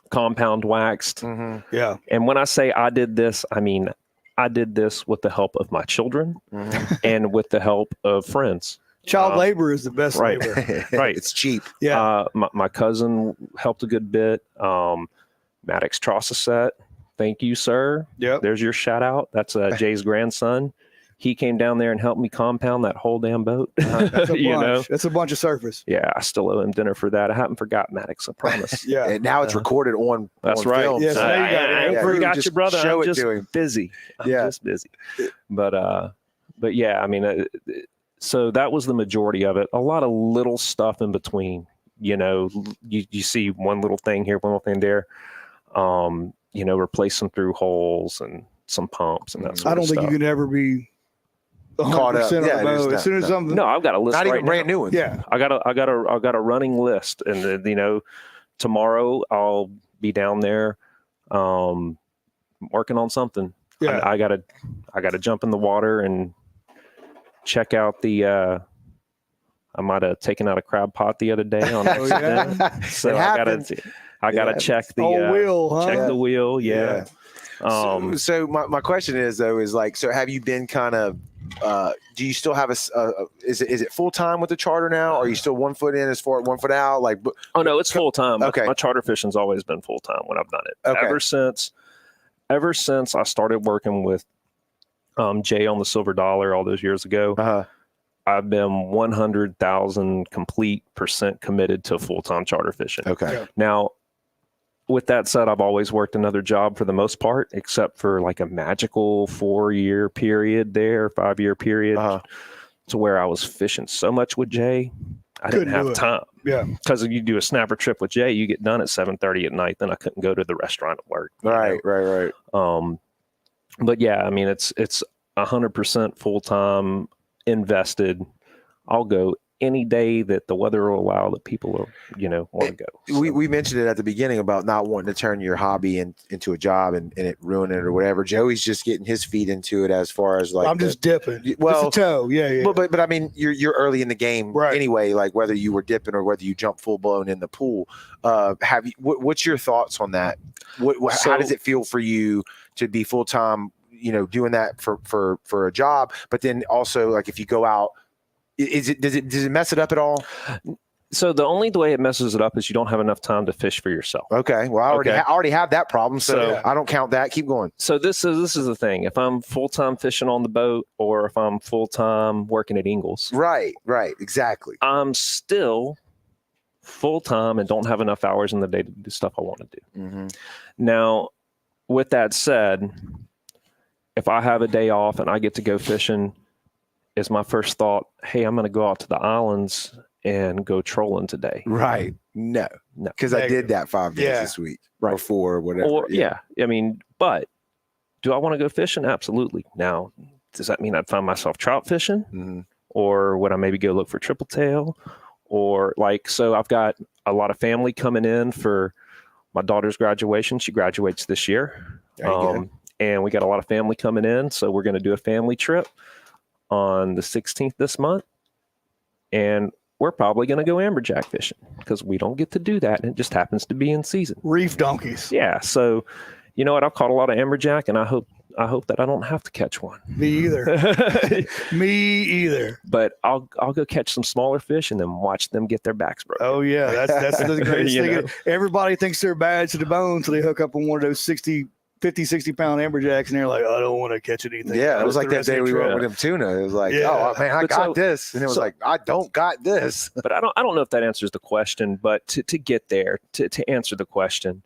compound waxed. Mm-hmm. Yeah. And when I say I did this, I mean, I did this with the help of my children Mm-hmm. and with the help of friends. Child labor is the best right. labor. Right. It's cheap. Yeah. My cousin helped a good bit. Maddox Trosset, thank you, sir. Yep. There's your shout out. That's Jay's grandson. He came down there and helped me compound that whole damn boat. That's a you bunch. know? That's a bunch of surface. Yeah, I still owe him dinner for that. I haven't forgot Maddox, I promise. Yeah. And now it's recorded on. That's on right. Film. Yes, So- now you got it. I Yeah, forgot just your brother. show I'm it just to him. busy. I'm Yeah. just busy. But yeah, I mean, So that was the majority of it. A lot of little stuff in between. You see one little thing here, one little thing there. Replace some through holes and some pumps and that sort I don't of think stuff. you can ever be Caught up. 100% on Yeah, the there's boat. not- As soon as no. something, No, I've got a list Not right even brand now. new ones. yeah, I got a running list, and tomorrow I'll be down there, working on something. yeah. I gotta jump in the water and check out the. I might have taken out a crab pot the other day on Oh, yeah? accident, so It happens. I gotta Yeah. check the Wheel, huh? check the wheel. Yeah. Yeah. So my question is though, is like, so have you been kind of, do you still have is it full time with the charter now? Or are you still 1 foot in as far 1 foot out? Like, Oh no, it's full time. Okay. My charter fishing's always been full time when I've done it. Okay. Ever since I started working with Jay on the Silver Dollar all those years ago, I've been 100,000 complete % committed to full time charter fishing. okay. Yeah. Now, with that said, I've always worked another job for the most part, except for like a magical 4-year period there, 5-year period, to where I was fishing so much with Jay, I didn't Couldn't have do it. time. Yeah. Because if you do a snapper trip with Jay, you get done at 7:30 at night. Then I couldn't go to the restaurant at work. you know? Right. But yeah, I mean, it's 100% full time invested. I'll go any day that the weather will allow that people will, want to go. So, We mentioned it at the beginning about not wanting to turn your hobby into a job and it ruin it or whatever. Joey's just getting his feet into it as far as like I'm just dipping. well, Just a toe. Yeah. but I mean, you're early in the game Right. anyway. Like whether you were dipping or whether you jumped full blown in the pool. Have you? What's your thoughts on that? How So- does it feel for you to be full time? Doing that for a job, but then also like if you go out, does it mess it up at all? So the only way it messes it up is you don't have enough time to fish for yourself. Okay, well I already have that problem, so So- I don't count that. Keep going. So this is the thing. If I'm full time fishing on the boat, or if I'm full time working at Ingles, Right, exactly. I'm still full time and don't have enough hours in the day to do stuff I want to do. Mm-hmm. Now, with that said, if I have a day off and I get to go fishing, is my first thought, hey, I'm going to go out to the islands and go trolling today. Right. No, No. because I did that 5 days Yeah. this week, Right. or 4 or whatever. Or yeah, I mean, but do I want to go fishing? Absolutely. Now, does that mean I'd find myself trout fishing, Mm-hmm. or would I maybe go look for triple tail, or like? So I've got a lot of family coming in for my daughter's graduation. She graduates this year, There you go. and we got a lot of family coming in. So we're going to do a family trip on the 16th this month, and we're probably going to go amberjack fishing because we don't get to do that, and it just happens to be in season. Reef donkeys. Yeah. So, you know what? I've caught a lot of amberjack, and I hope that I don't have to catch one. Me either. Me either. But I'll go catch some smaller fish and then watch them get their backs broken. Oh yeah, that's the greatest You thing. know? Everybody thinks they're bad to the bone, so they hook up on one of those 60 pound amberjacks, and they're like, I don't want to catch anything. Yeah, it was The like that rest of day the we trip. went with him tuna. It was like, Yeah. oh man, I But got so- this, and it was so- like, I don't got this. But I don't know if that answers the question. But to get there, to answer the question,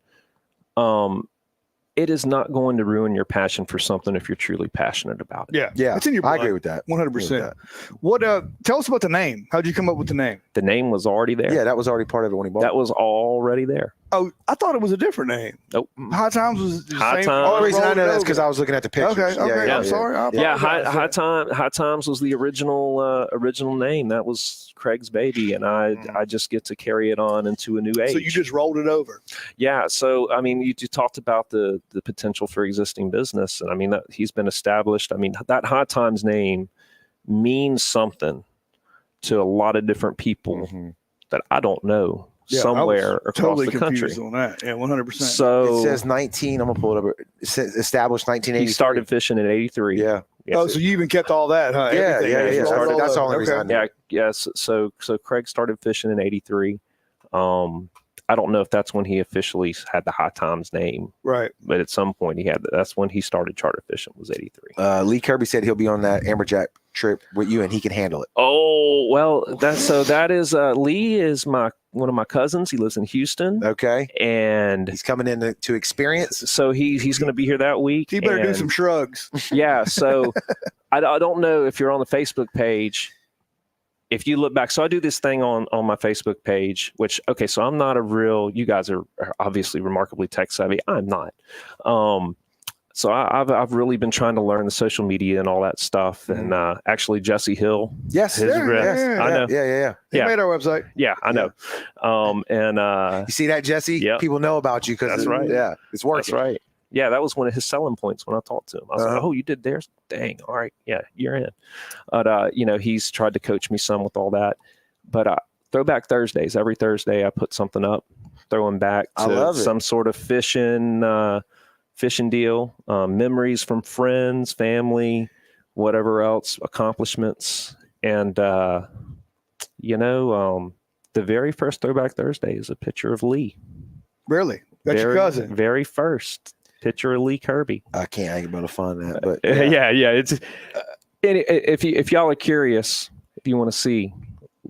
it is not going to ruin your passion for something if you're truly passionate about it. Yeah, Yeah, it's in your I blood. agree with that. 100%. What? Tell us about the name. How'd you come up with the name? The name was already there. Yeah, that was already part of it when he bought. That was already there. Oh, I thought it was a different name. Nope. High Times was the High same. Times. The only reason I rolled know it that's over. because I was looking at the pictures. Okay. Yeah, I'm sorry. I Yeah, apologize. High Times was the original name. That was Craig's baby, and I just get to carry it on into a new age. So you just rolled it over. Yeah. So, I mean, you talked about the potential for existing business. And I mean, that he's been established. I mean, that High Times name means something to a lot of different people Mhm. that I don't know Yeah, somewhere I was across totally the country. confused on that. Yeah, 100%. So It says 19. I'm gonna pull it up. It says established 1980. he started fishing in 83. Yeah, Oh, so you even kept all that, huh? Yeah, Everything. yeah, You yeah. rolled it all That's the over. only reason I Okay. know. Yeah. Yes. So Craig started fishing in 83. I don't know if that's when he officially had the High Times name, Right. but at some point that's when he started charter fishing, was 83. Lee Kirby said he'll be on that amberjack trip with you, and he can handle it. Oh, well, that is Lee is one of my cousins. He lives in Houston, Okay, and he's coming in to experience. so he's going to be here that week. He better do and- some shrugs. Yeah, so I don't know if you're on the Facebook page. if you look back, so I do this thing on my Facebook page, which, okay, so I'm not you guys are obviously remarkably tech savvy. I'm not. So I've really been trying to learn the social media and all that stuff. And actually, Jesse Hill. Yes. I know. Yeah. He made our website. Yeah, I know. You see that, Jesse? Yep. People know about you because That's right. Yeah, it's working. That's right. Yeah, that was one of his selling points when I talked to him. I was like, "Oh, you did theirs? Dang! All right, yeah, you're in." But he's tried to coach me some with all that. But Throwback Thursdays, every Thursday I put something up, throwing back to some sort of fishing deal, memories from friends, family, whatever else, accomplishments, and the very first Throwback Thursday is a picture of Lee. Really? That's your cousin. Very first. Picture of Lee Kirby. I ain't able to find that, but yeah. It's if y'all are curious, if you want to see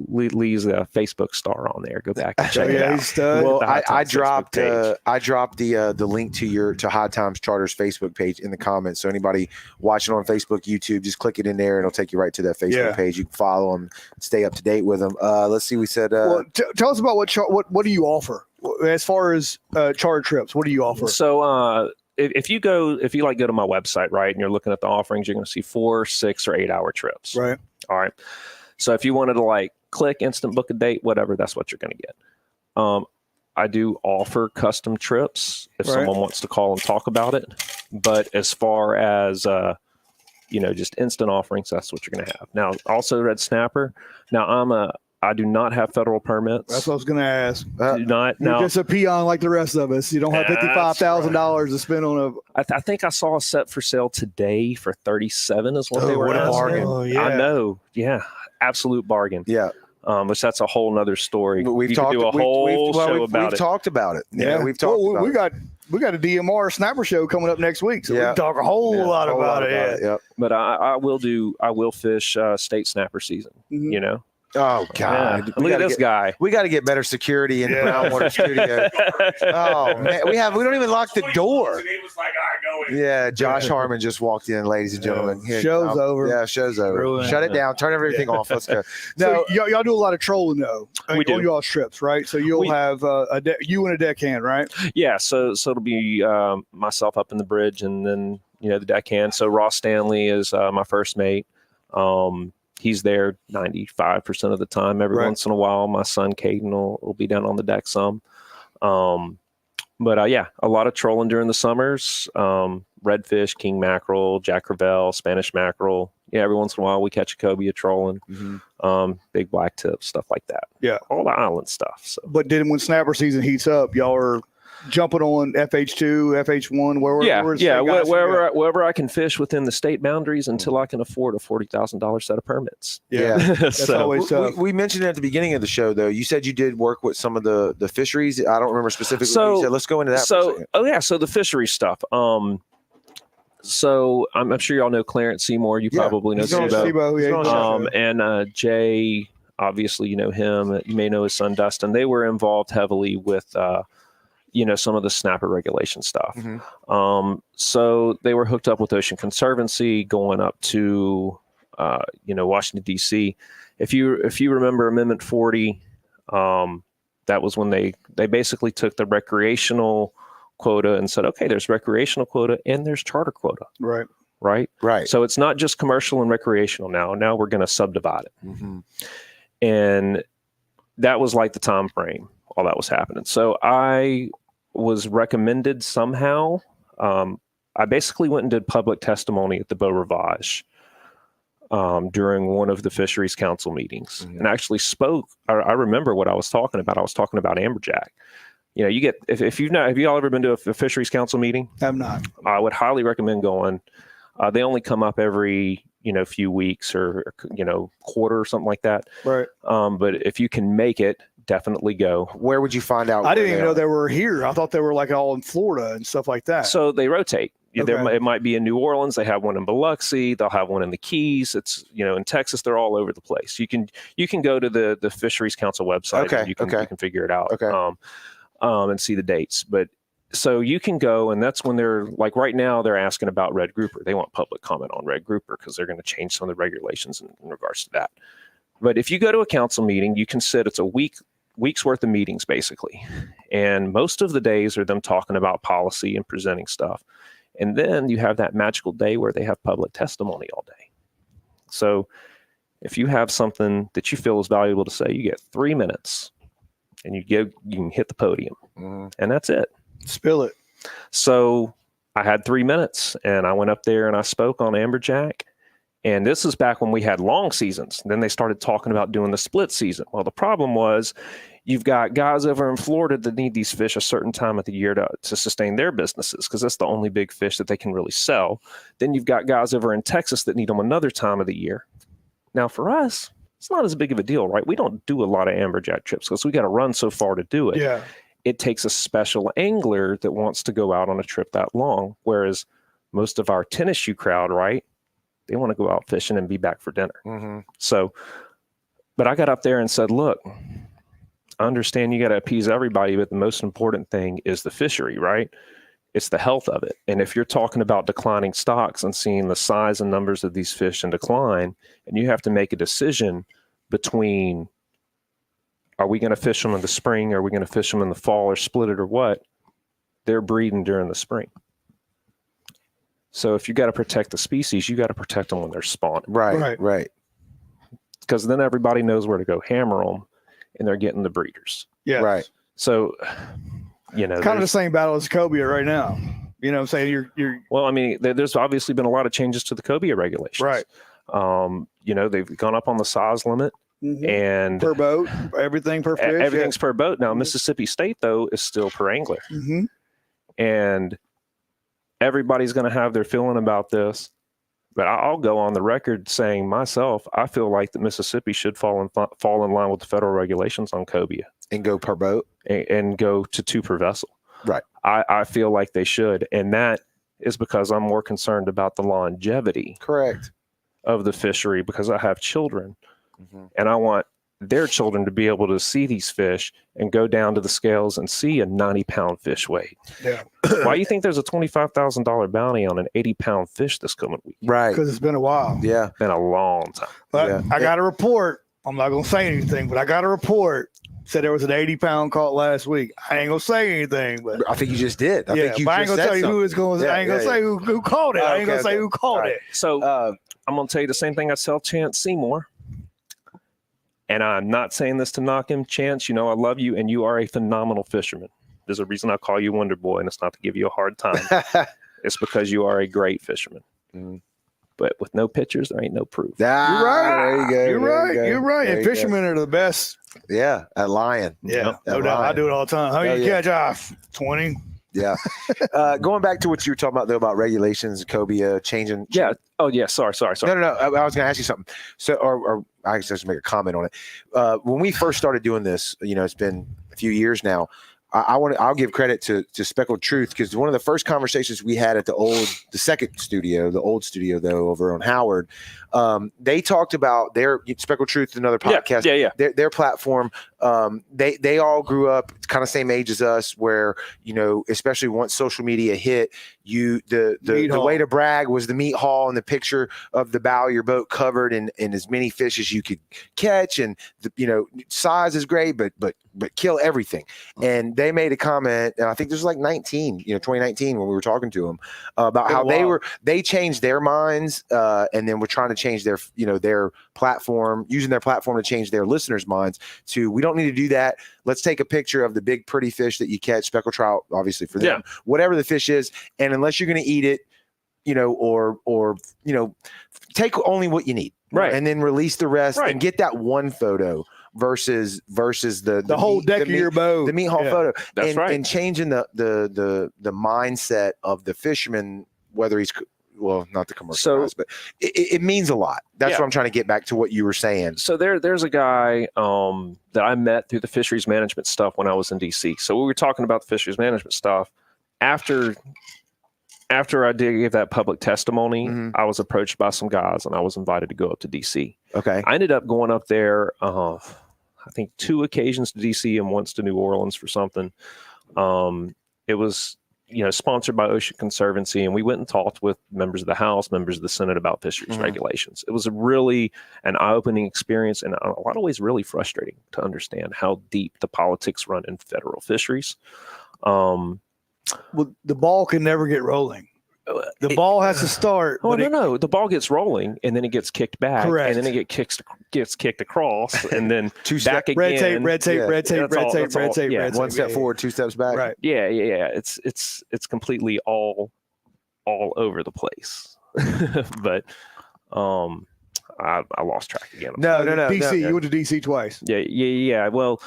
Lee's Facebook star on there, go back and check it out. Well, I dropped the link to High Times Charters Facebook page in the comments. So anybody watching on Facebook, YouTube, just click it in there, and it'll take you right to that Facebook page. You can follow them, stay up to date with them. Let's see. We said. Well, tell us about what do you offer as far as charter trips? What do you offer? So if you go to my website, right, and you're looking at the offerings, you're going to see 4, 6, or 8 hour trips. Right. All right. So if you wanted to click instant book a date, whatever, that's what you're going to get. I do offer custom trips if someone wants to call and talk about it. But as far as, just instant offerings, that's what you're going to have. Now, also Red Snapper. Now, I do not have federal permits. That's what I was going to ask. Do not. You're Now, just a peon like the rest of us. You don't have $55,000 to spend on a. I think I saw a set for sale today for $37 is what they were what a asking. bargain. Oh, yeah. I know. Yeah. Absolute bargain. Yeah. Which that's a whole nother story. We've talked talked do a whole show about we've it. talked about it. Yeah, we've talked about it. We got a DMR Snapper show coming up next week, so we Yeah. can talk a whole lot about it. Yep. But I will fish state snapper season. Mhm. Oh God! Yeah. Look at this guy. We got to get better security in the Brownwater studio. Oh man, we don't even lock the door. And he was like, all right, go in. Yeah, Josh Harmon just walked in, ladies and gentlemen. Here, Show's over. Yeah, show's over. Ruined. Shut it down. Turn everything off. Let's go. So y'all do a lot of trolling though. We do. On y'all's trips, right? So you'll have you and a deckhand, right? Yeah. So it'll be myself up in the bridge, and then the deckhand. So Ross Stanley is my first mate. He's there 95% of the time. Every once in a while, my son Caden will be down on the deck some. But a lot of trolling during the summers. Redfish, king mackerel, jack crevalle, Spanish mackerel. Yeah, every once in a while we catch a cobia trolling. Mm-hmm. Big black tips, stuff like that. Yeah, all the island stuff. So, but then when snapper season heats up, y'all are jumping on FH2, FH1, wherever I can fish within the state boundaries until I can afford a $40,000 set of permits. Yeah. That's always tough. We mentioned at the beginning of the show, though. You said you did work with some of the fisheries. I don't remember specifically. So, what you said. Let's go into that. For a second. So the fishery stuff. So I'm sure y'all know Clarence Seymour. You probably know Sebo. And Jay, obviously you know him. You may know his son Dustin. They were involved heavily with some of the snapper regulation stuff. Mm-hmm. So they were hooked up with Ocean Conservancy, going up to Washington D.C. If you remember Amendment 40, that was when they basically took the recreational quota and said, okay, there's recreational quota and there's charter quota. Right. So it's not just commercial and recreational now. Now we're going to subdivide it. Mm-hmm. And that was like the time frame all that was happening. So I was recommended somehow. I basically went and did public testimony at the Beau Rivage during one of the Fisheries Council meetings, and actually spoke. I remember what I was talking about. I was talking about amberjack. You get have y'all ever been to a Fisheries Council meeting? I'm not. I would highly recommend going. They only come up every few weeks or quarter or something like that. Right. But if you can make it, definitely go. Where would you find out? I didn't even know they were here. I thought they were like all in Florida and stuff like that. So they rotate. Okay. It might be in New Orleans. They have one in Biloxi. They'll have one in the Keys. It's in Texas. They're all over the place. You can go to the Fisheries Council website. Okay. And you can figure it out. Okay. And see the dates. But so you can go, and that's when they're like right now they're asking about red grouper. They want public comment on red grouper because they're going to change some of the regulations in regards to that. But if you go to a council meeting, you can sit, it's a week's worth of meetings basically. And most of the days are them talking about policy and presenting stuff. And then you have that magical day where they have public testimony all day. So if you have something that you feel is valuable to say, you get 3 minutes and you can hit the podium and that's it. Spill it. So I had 3 minutes and I went up there and I spoke on amberjack. And this is back when we had long seasons. Then they started talking about doing the split season. Well, the problem was you've got guys over in Florida that need these fish a certain time of the year to sustain their businesses because that's the only big fish that they can really sell. Then you've got guys over in Texas that need them another time of the year. Now, for us, it's not as big of a deal, right? We don't do a lot of amberjack trips because we got to run so far to do it. Yeah. It takes a special angler that wants to go out on a trip that long, whereas most of our tennis shoe crowd, right? They want to go out fishing and be back for dinner. So, but I got up there and said, look, I understand you got to appease everybody, but the most important thing is the fishery, right? It's the health of it. And if you're talking about declining stocks and seeing the size and numbers of these fish in decline, and you have to make a decision between, are we going to fish them in the spring? Are we going to fish them in the fall or split it or what? They're breeding during the spring. So if you got to protect the species, you got to protect them when they're spawning. Right. Because then everybody knows where to go hammer them and they're getting the breeders. Yeah. Right. So, you know, Kind of the same battle as cobia right now. You know what I'm saying? You're well, I mean, there's obviously been a lot of changes to the cobia regulations. right. You know, they've gone up on the size limit and Per boat, everything per fish. everything's per boat. Now, Mississippi State, though, is still per angler. And everybody's going to have their feeling about this, but I'll go on the record saying myself, I feel like that Mississippi should fall in line with the federal regulations on cobia And go per boat. and go to 2 per vessel. Right. I feel like they should. And that is because I'm more concerned about the longevity Correct. of the fishery because I have children and I want their children to be able to see these fish and go down to the scales and see a 90-pound fish weight. Yeah. Why do you think there's a $25,000 bounty on an 80-pound fish this coming week? Right. Because it's been a while. Yeah. Been a long time. But Yeah. I got a report. I'm not going to say anything, but I got a report. Said there was an 80-pound caught last week. I ain't going to say anything, but I think you just did. I think you but I ain't just gonna tell said you who it's going. Yeah, I ain't gonna say who caught it. I ain't gonna say who caught it. So something. I'm going to tell you the same thing I tell Chance Seymour. And I'm not saying this to knock him. Chance, you know I love you, and you are a phenomenal fisherman. There's a reason I call you Wonder Boy, and it's not to give you a hard time. It's because you are a great fisherman. But with no pictures, there ain't no proof. You're right. There you go. You're right. There you go. You're right. There And you go. fishermen are the best. Yeah, at Lion. Yeah, At no doubt. I Lion. do it all the time. How Oh, you yeah. catch off 20? Yeah. Going back to what you were talking about though about regulations, cobia changing. Yeah. Oh, yeah. Sorry. No. I was going to ask you something. So, or I guess just make a comment on it. When we first started doing this, you know, it's been a few years now. I'll give credit to Speckled Truth because one of the first conversations we had at the second studio, the old studio though, over on Howard, they talked about their Speckled Truth, another podcast. Yeah. Their platform. They all grew up kind of same age as us, where you know, especially once social media hit, the way to brag was the meat haul and the picture of the bow of your boat covered in as many fish as you could catch, and size is great, but kill everything. And they made a comment, and I think this was like 2019 when we were talking to them about how they changed their minds, and then we're trying to change their platform, using their platform to change their listeners' minds to, we don't need to do that. Let's take a picture of the big pretty fish that you catch, speckled trout, obviously for them, whatever the fish is, and unless you're going to eat it, or take only what you need, right, and then release the rest, and get that one photo versus the whole deck of your boat, the meat haul photo. That's right. And changing the mindset of the fisherman, whether he's not the commercial guys, but it means a lot. That's what I'm trying to get back to what you were saying. So there's a guy that I met through the fisheries management stuff when I was in DC. So we were talking about the fisheries management stuff. After I did give that public testimony, I was approached by some guys and I was invited to go up to DC. Okay. I ended up going up there, I think 2 occasions to DC and once to New Orleans for something. It was sponsored by Ocean Conservancy, and we went and talked with members of the House, members of the Senate about fisheries regulations. It was really an eye-opening experience, and in a lot of ways really frustrating to understand how deep the politics run in federal fisheries. Well, the ball can never get rolling. The ball has to start. Oh, no. The ball gets rolling, and then it gets kicked back. Correct. And then it gets kicked across, and then back again. Red tape. Yeah. One step forward, 2 steps back. Right. Yeah. It's completely all over the place. But I lost track again. No. DC. You went to DC twice. Yeah. Well,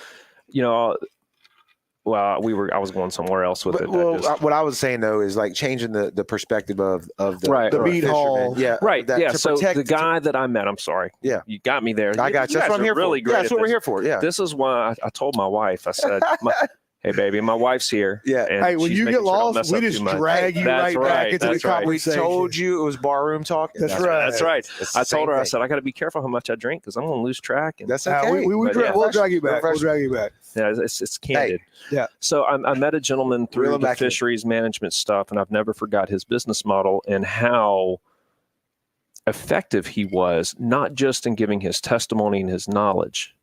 I was going somewhere else with it. What I was saying though is like changing the perspective of the meat hall. Yeah. Right. That, yeah. to So protect, the guy that I met, I'm sorry. Yeah. You got me there. I got you. That's what I'm here really for. Great Yeah, that's what we're here for. Yeah. This is why I told my wife, I said, hey, baby, my wife's here. Yeah. And Hey, when she's you making get sure I don't lost, mess we up just too much. drag you That's back into the That's right. We conversation. told you it was barroom talk. That's right. That's right. It's the I told her, same I said, I got to be careful how much I drink because I'm going to lose track. And That's okay. We'll drag you back. We'll drag you back. yeah, it's candid. Yeah. So I met a gentleman Reel through him the back in. fisheries management stuff, and I've never forgot his business model and how effective he was, not just in giving his testimony and his knowledge,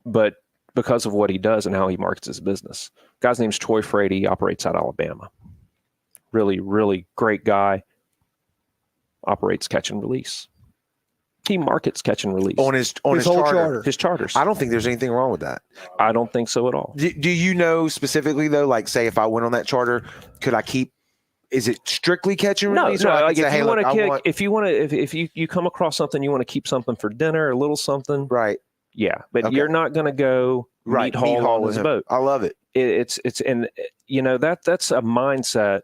but because of what he does and how he markets his business. Guy's name's Troy Frady. He operates out of Alabama. Really, really great guy. Operates catch and release. He markets catch and release on his whole charter. his charters. I don't think there's anything wrong with that. I don't think so at all. Do you know specifically though? Like, say if I went on that charter, could I keep? Is it strictly catch and No, release? or I like could say, if hey, you look, want to I want- if you come across something, you want to keep something for dinner, a little something. right, Yeah, but Okay. you're not going to go right, meat haul on with his him. boat. I love it. It's and that's a mindset,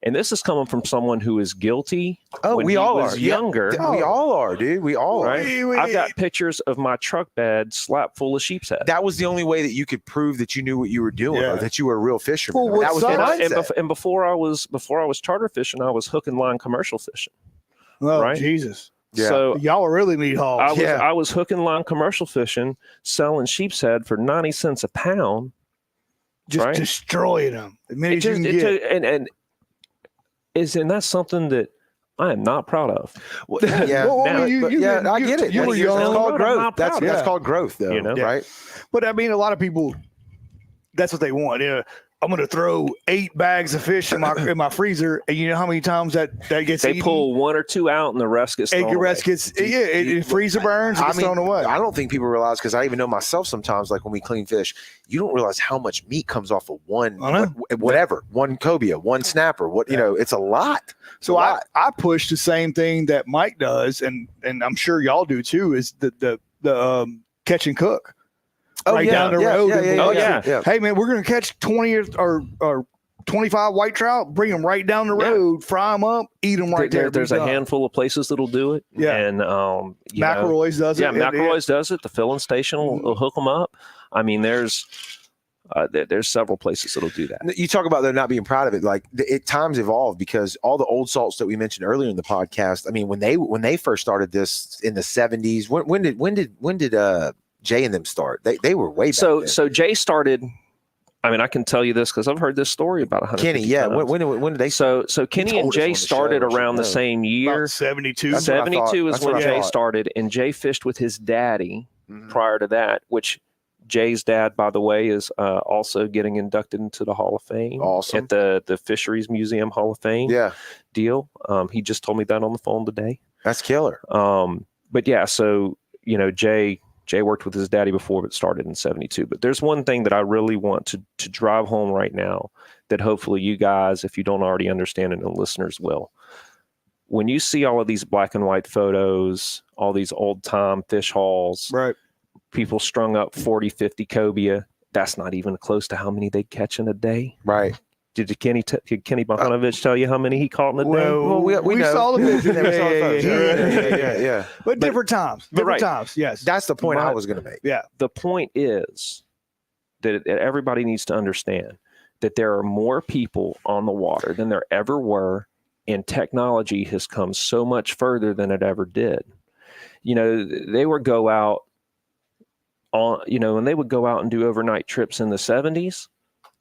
and this is coming from someone who is guilty. Oh, when we he all was are. Yeah, younger. we all are, dude. We all Right. are. I've got pictures of my truck bed slapped full of sheep's head. That was the only way that you could prove that you knew what you were doing, Yeah. or that you were a real fisherman. Well, that was the mindset. and before I was charter fishing, I was hook and line commercial fishing. Oh, Right. Jesus. Yeah. So Y'all are really meat hauls. I was hook and line commercial fishing, selling sheep's head for 90 cents a pound. just right. destroying them. As many as you can It get. took- and that's something that I am not proud of. Well, yeah, Well, I now- mean, but yeah, I get it. You were That's young. called I'm growth. not That's proud of it. called growth, though. You know? Yeah. Right? But I mean, a lot of people, that's what they want. Yeah, I'm going to throw 8 bags of fish in my freezer, and you know how many times that gets They eaten? pull 1 or 2 out, and the rest gets thrown The rest away. gets it freezer burns. It gets thrown away. I don't think people realize, because I even know myself sometimes, like when we clean fish, you don't realize how much meat comes off of one, I know. whatever, one cobia, one snapper. It's a lot. So I push the same thing that Mike does, and I'm sure y'all do too. Is the catch and cook. Right down the road. yeah. Hey man, we're gonna catch 20 or 25 white trout. Bring them right down the road. Fry them up. Eat them right there. There's a handful of places that'll do it. Yeah. And McElroy's does it. Yeah, McElroy's does it. The filling station will hook them up. I mean, there's several places that'll do that. You talk about them not being proud of it. Like times evolved, because all the old salts that we mentioned earlier in the podcast. I mean, when they first started this in the 70s, when did Jay and them start? They were way back then. So Jay started. I mean, I can tell you this because I've heard this story about 100. Kenny, yeah. times. When did they? So Kenny and told us on Jay the started show, I should around the know. same year. About 72. That's what I thought. 72 is That's when what I Jay thought. started, and Jay fished with his daddy Mhm. prior to that, which Jay's dad, by the way, is also getting inducted into the Hall of Fame. Awesome. At the Fisheries Museum Hall of Fame Yeah, deal. He just told me that on the phone today. that's killer. But yeah, so Jay worked with his daddy before, but started in 72. But there's one thing that I really want to drive home right now that hopefully you guys, if you don't already understand it, and the listeners will. When you see all of these black and white photos, all these old time fish hauls, Right. people strung up 40, 50 cobia, that's not even close to how many they catch in a day. Right. Did Kenny Bohanovich tell you how many he caught in a day? Well, we know. saw the picture. Yeah, we saw the photos. Yeah. Yeah. But different times. Different right. times. Yes. That's the point My- I was going to make. The point is that everybody needs to understand that there are more people on the water than there ever were, and technology has come so much further than it ever did. They would go out when they would go out and do overnight trips in the 70s,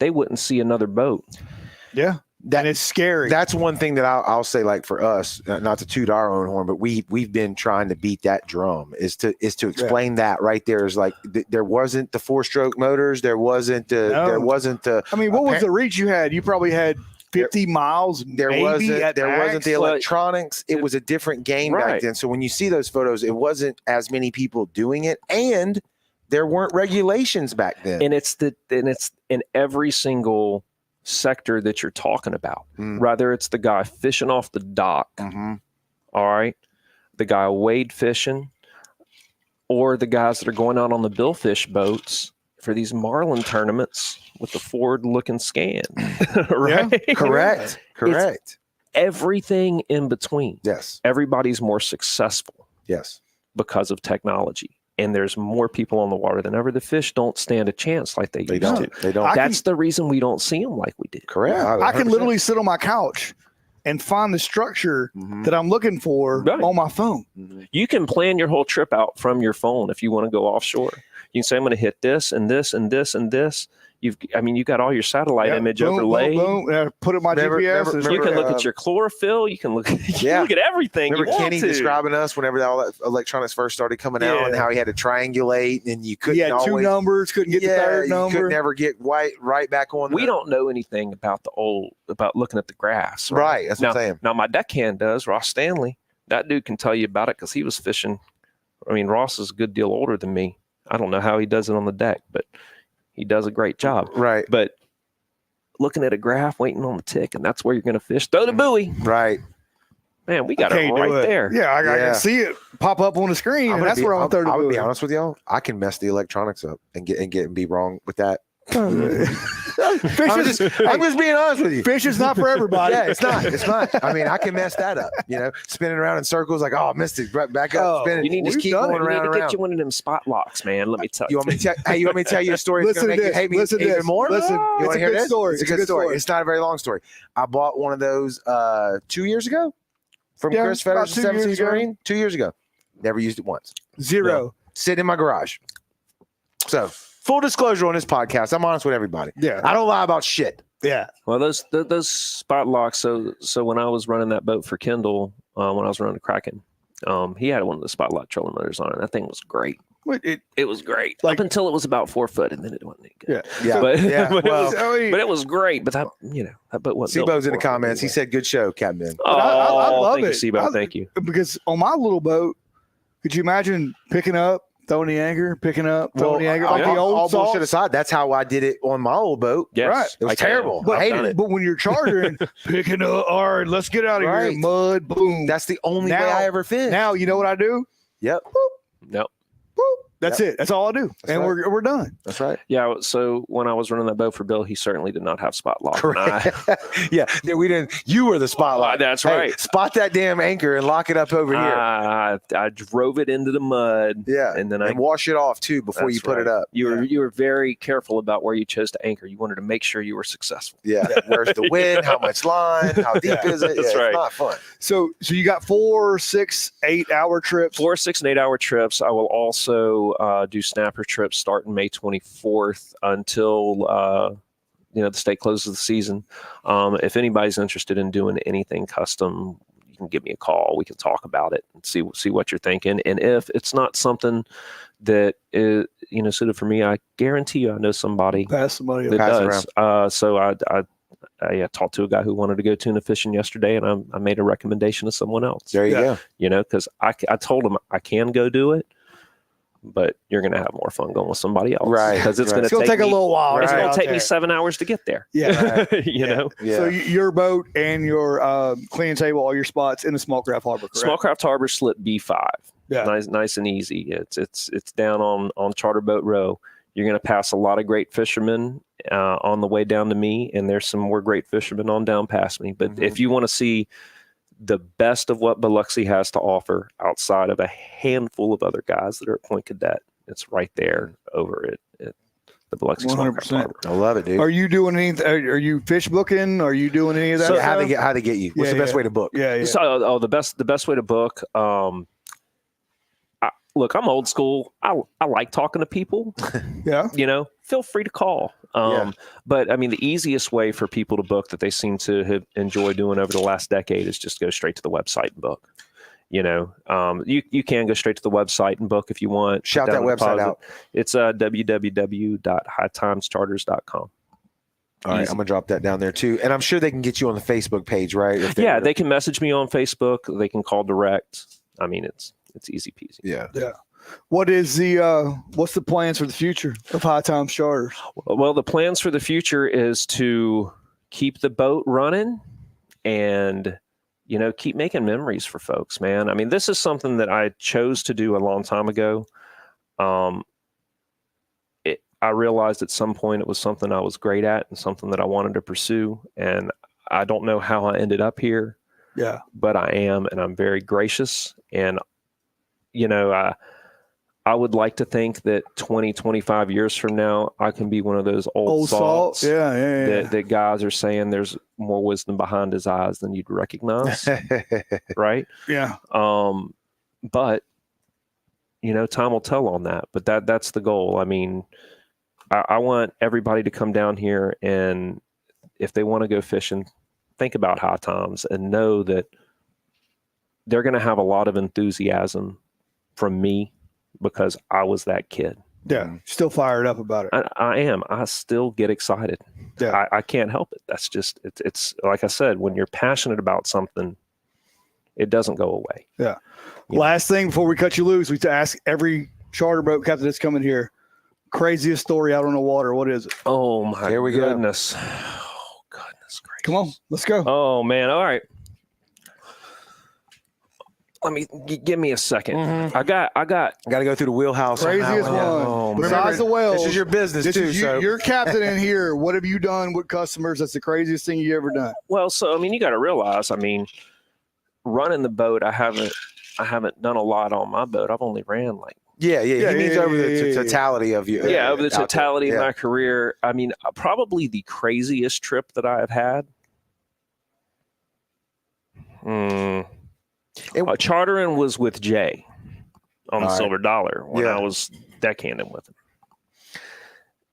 they wouldn't see another boat. Yeah. And it's scary. That's one thing that I'll say, like for us, not to toot our own horn, but we've been trying to beat that drum is to explain that right there is like there wasn't the 4-stroke motors, there wasn't the I mean, what was the reach you had? You probably had 50 miles. There maybe wasn't the electronics. It was a different game Right. back then. So when you see those photos, it wasn't as many people doing it, and there weren't regulations back then. And it's in every single sector that you're talking about. Rather it's the guy fishing off the dock, Mm-hmm. all right, the guy wade fishing, or the guys that are going out on the billfish boats for these marlin tournaments with the forward-looking scan, right? Yeah, correct. Everything in between. Yes. Everybody's more successful Yes. because of technology. And there's more people on the water than ever. The fish don't stand a chance like they used to. They don't. That's the reason we don't see them like we did. Correct. I can 100%. literally sit on my couch and find the structure that I'm looking for Right. on my phone. You can plan your whole trip out from your phone if you want to go offshore. You can say, I'm going to hit this and this and this and this. You got all your satellite Yeah, image boom, overlay. boom, boom. Put in my GPS. never- You can look Remember, at your chlorophyll. You can look, Yeah. look at everything. Remember you want Kenny to. describing us whenever all that electronics first started coming out, and how he had to triangulate, and you couldn't He had two always, numbers, couldn't get the third you number. could never get right back on. We don't know anything about about looking at the grass. Right. That's what I'm saying. Now my deckhand does, Ross Stanley. That dude can tell you about it because he was fishing. I mean, Ross is a good deal older than me. I don't know how he does it on the deck, but he does a great job. Right. But looking at a graph, waiting on the tick, and that's where you're going to fish. Throw the buoy. Right. Man, we got it Can't do right there. Yeah, I Yeah. can see it pop up on the screen, and that's where I'm third. I would be honest with y'all. I can mess the electronics up and be wrong with that. Fish I'm is, just being honest with you. fish is not for everybody. Yeah, it's not. It's not. I mean, I can mess that up. Spinning around in circles like, oh, missed it. Back up, Oh, spinning. You need to just keep done it. going You need around to and get around. you one of them spot locks, man. Let me tell You you. want me to tell? Hey, you want me to tell you a story? That's Listen gonna to make you this. hate me Listen to even this. more. Listen, You it's want a to hear good this? story. It's a good story. It's not a very long story. I bought one of those 2 years ago from Yeah, Chris about Fetters, 2 Seven years Seas ago. Marine. 2 years ago. Never used it once. Zero. Sitting in my garage. So, full disclosure on this podcast, I'm honest with everybody. Yeah. I don't lie about shit. Yeah. Well, those spot locks. So when I was running that boat for Kendall, when I was running the Kraken, he had one of the spot lock trolling motors on it. That thing was great. It was great up until it was about 4 foot, and then it wasn't any good. Yeah. Yeah. But, Yeah, but, well, but it was great. But that boat wasn't. Seabo's in the built for it comments. He anyway. said, good show, Captain Ben. Oh, I love thank it. you, Seabo. Thank you. Because on my little boat, could you imagine picking up, throwing the anchor, picking up, throwing the anchor, like the all old bullshit salt? aside, that's how I did it on my old boat. Yes, Right. It was I can. terrible. But, I hated it. but when you're chartering, picking up, all right, let's get out of Right. here. Mud, boom. That's the only Now- way I ever fished. Now, you know what I do? Yep. No. That's it. That's all I do. That's and right. we're done. That's right. Yeah. So when I was running that boat for Bill, he certainly did not have spot lock. And Correct. Yeah, we didn't. You were the spotlight. That's Hey, right. Spot that damn anchor and lock it up over here. I drove it into the mud. Yeah, And then and wash it off too before you That's put it right. up. You were very careful about where you chose to anchor. You wanted to make sure you were successful. Yeah. Where's the wind? How much line? How deep is it? That's Yeah, right. It's not fun. So you got 4, 6, 8 hour trips. 4, 6, and 8 hour trips. I will also do snapper trips starting May 24th until the state closes the season. If anybody's interested in doing anything custom, you can give me a call. We can talk about it and see what you're thinking. And if it's not something that is suited for me, I guarantee you I know somebody Pass somebody that else. does. So I talked to a guy who wanted to go tuna fishing yesterday, and I made a recommendation to someone else. There you Yeah. go. Because I told him I can go do it, but you're going to have more fun going with somebody else. Right, Because it's right. going It's to going to take a little while. It's to going get to take out me there. 7 hours to get there. Yeah. you know. Yeah. So your boat and your clean table, all your spots in the Smallcraft Harbor, correct? Smallcraft Harbor slip B5. Yeah. Nice and easy. It's down on Charter Boat Row. You're going to pass a lot of great fishermen on the way down to me, and there's some more great fishermen on down past me. But if you want to see the best of what Biloxi has to offer outside of a handful of other guys that are at Point Cadet, it's right there over at the Biloxi Smallcraft 100%. Harbor. I love it, dude. Are you doing anything? Are you fish booking? Are you doing any of that? So Yeah, stuff? how they get you? What's Yeah, the best yeah. way to book? Yeah, yeah. So, the best way to book. look, I'm old school. I like talking to people. Yeah. Feel free to call. Yeah. But I mean, the easiest way for people to book that they seem to have enjoyed doing over the last decade is just go straight to the website and book. You can go straight to the website and book if you want. Shout that website out. It's www.hightimescharters.com. All right, I'm gonna drop that down there too, and I'm sure they can get you on the Facebook page, right? They can message me on Facebook. They can call direct. I mean, it's easy peasy. Yeah. What's the plans for the future of High Times Charters? Well, the plans for the future is to keep the boat running and, keep making memories for folks, man. I mean, this is something that I chose to do a long time ago. I realized at some point it was something I was great at and something that I wanted to pursue. And I don't know how I ended up here. Yeah. But I am, and I'm very gracious. And, I would like to think that 20, 25 years from now, I can be one of those old salts. Yeah. That guys are saying there's more wisdom behind his eyes than you'd recognize. Right? Yeah. But, time will tell on that. But that's the goal. I mean, I want everybody to come down here, and if they want to go fishing, think about High Times and know that they're going to have a lot of enthusiasm from me because I was that kid. Yeah. Still fired up about it. I am. I still get excited. Yeah. I can't help it. That's just, it's like I said, when you're passionate about something, it doesn't go away. Yeah. Last thing before we cut you loose, we ask every charter boat captain that's coming here, craziest story out on the water. What is it? Oh my Here we goodness. Oh, goodness gracious. Come on, let's go. Oh man. All right. Let me give me a second. Mm-hmm. I got Got to go through the wheelhouse. on that Craziest one. Oh, man. Besides the whales. This is your business This too. is So you're captain in here. What have you done with customers? That's the craziest thing you ever done. Well, so I mean, you got to realize, running the boat, I haven't done a lot on my boat. I've only ran like yeah. He means over the totality of you. over the totality of Yeah. my career. I mean, probably the craziest trip that I have had. Chartering was with Jay on the All right. Silver Dollar when Yeah. I was deckhanding with him.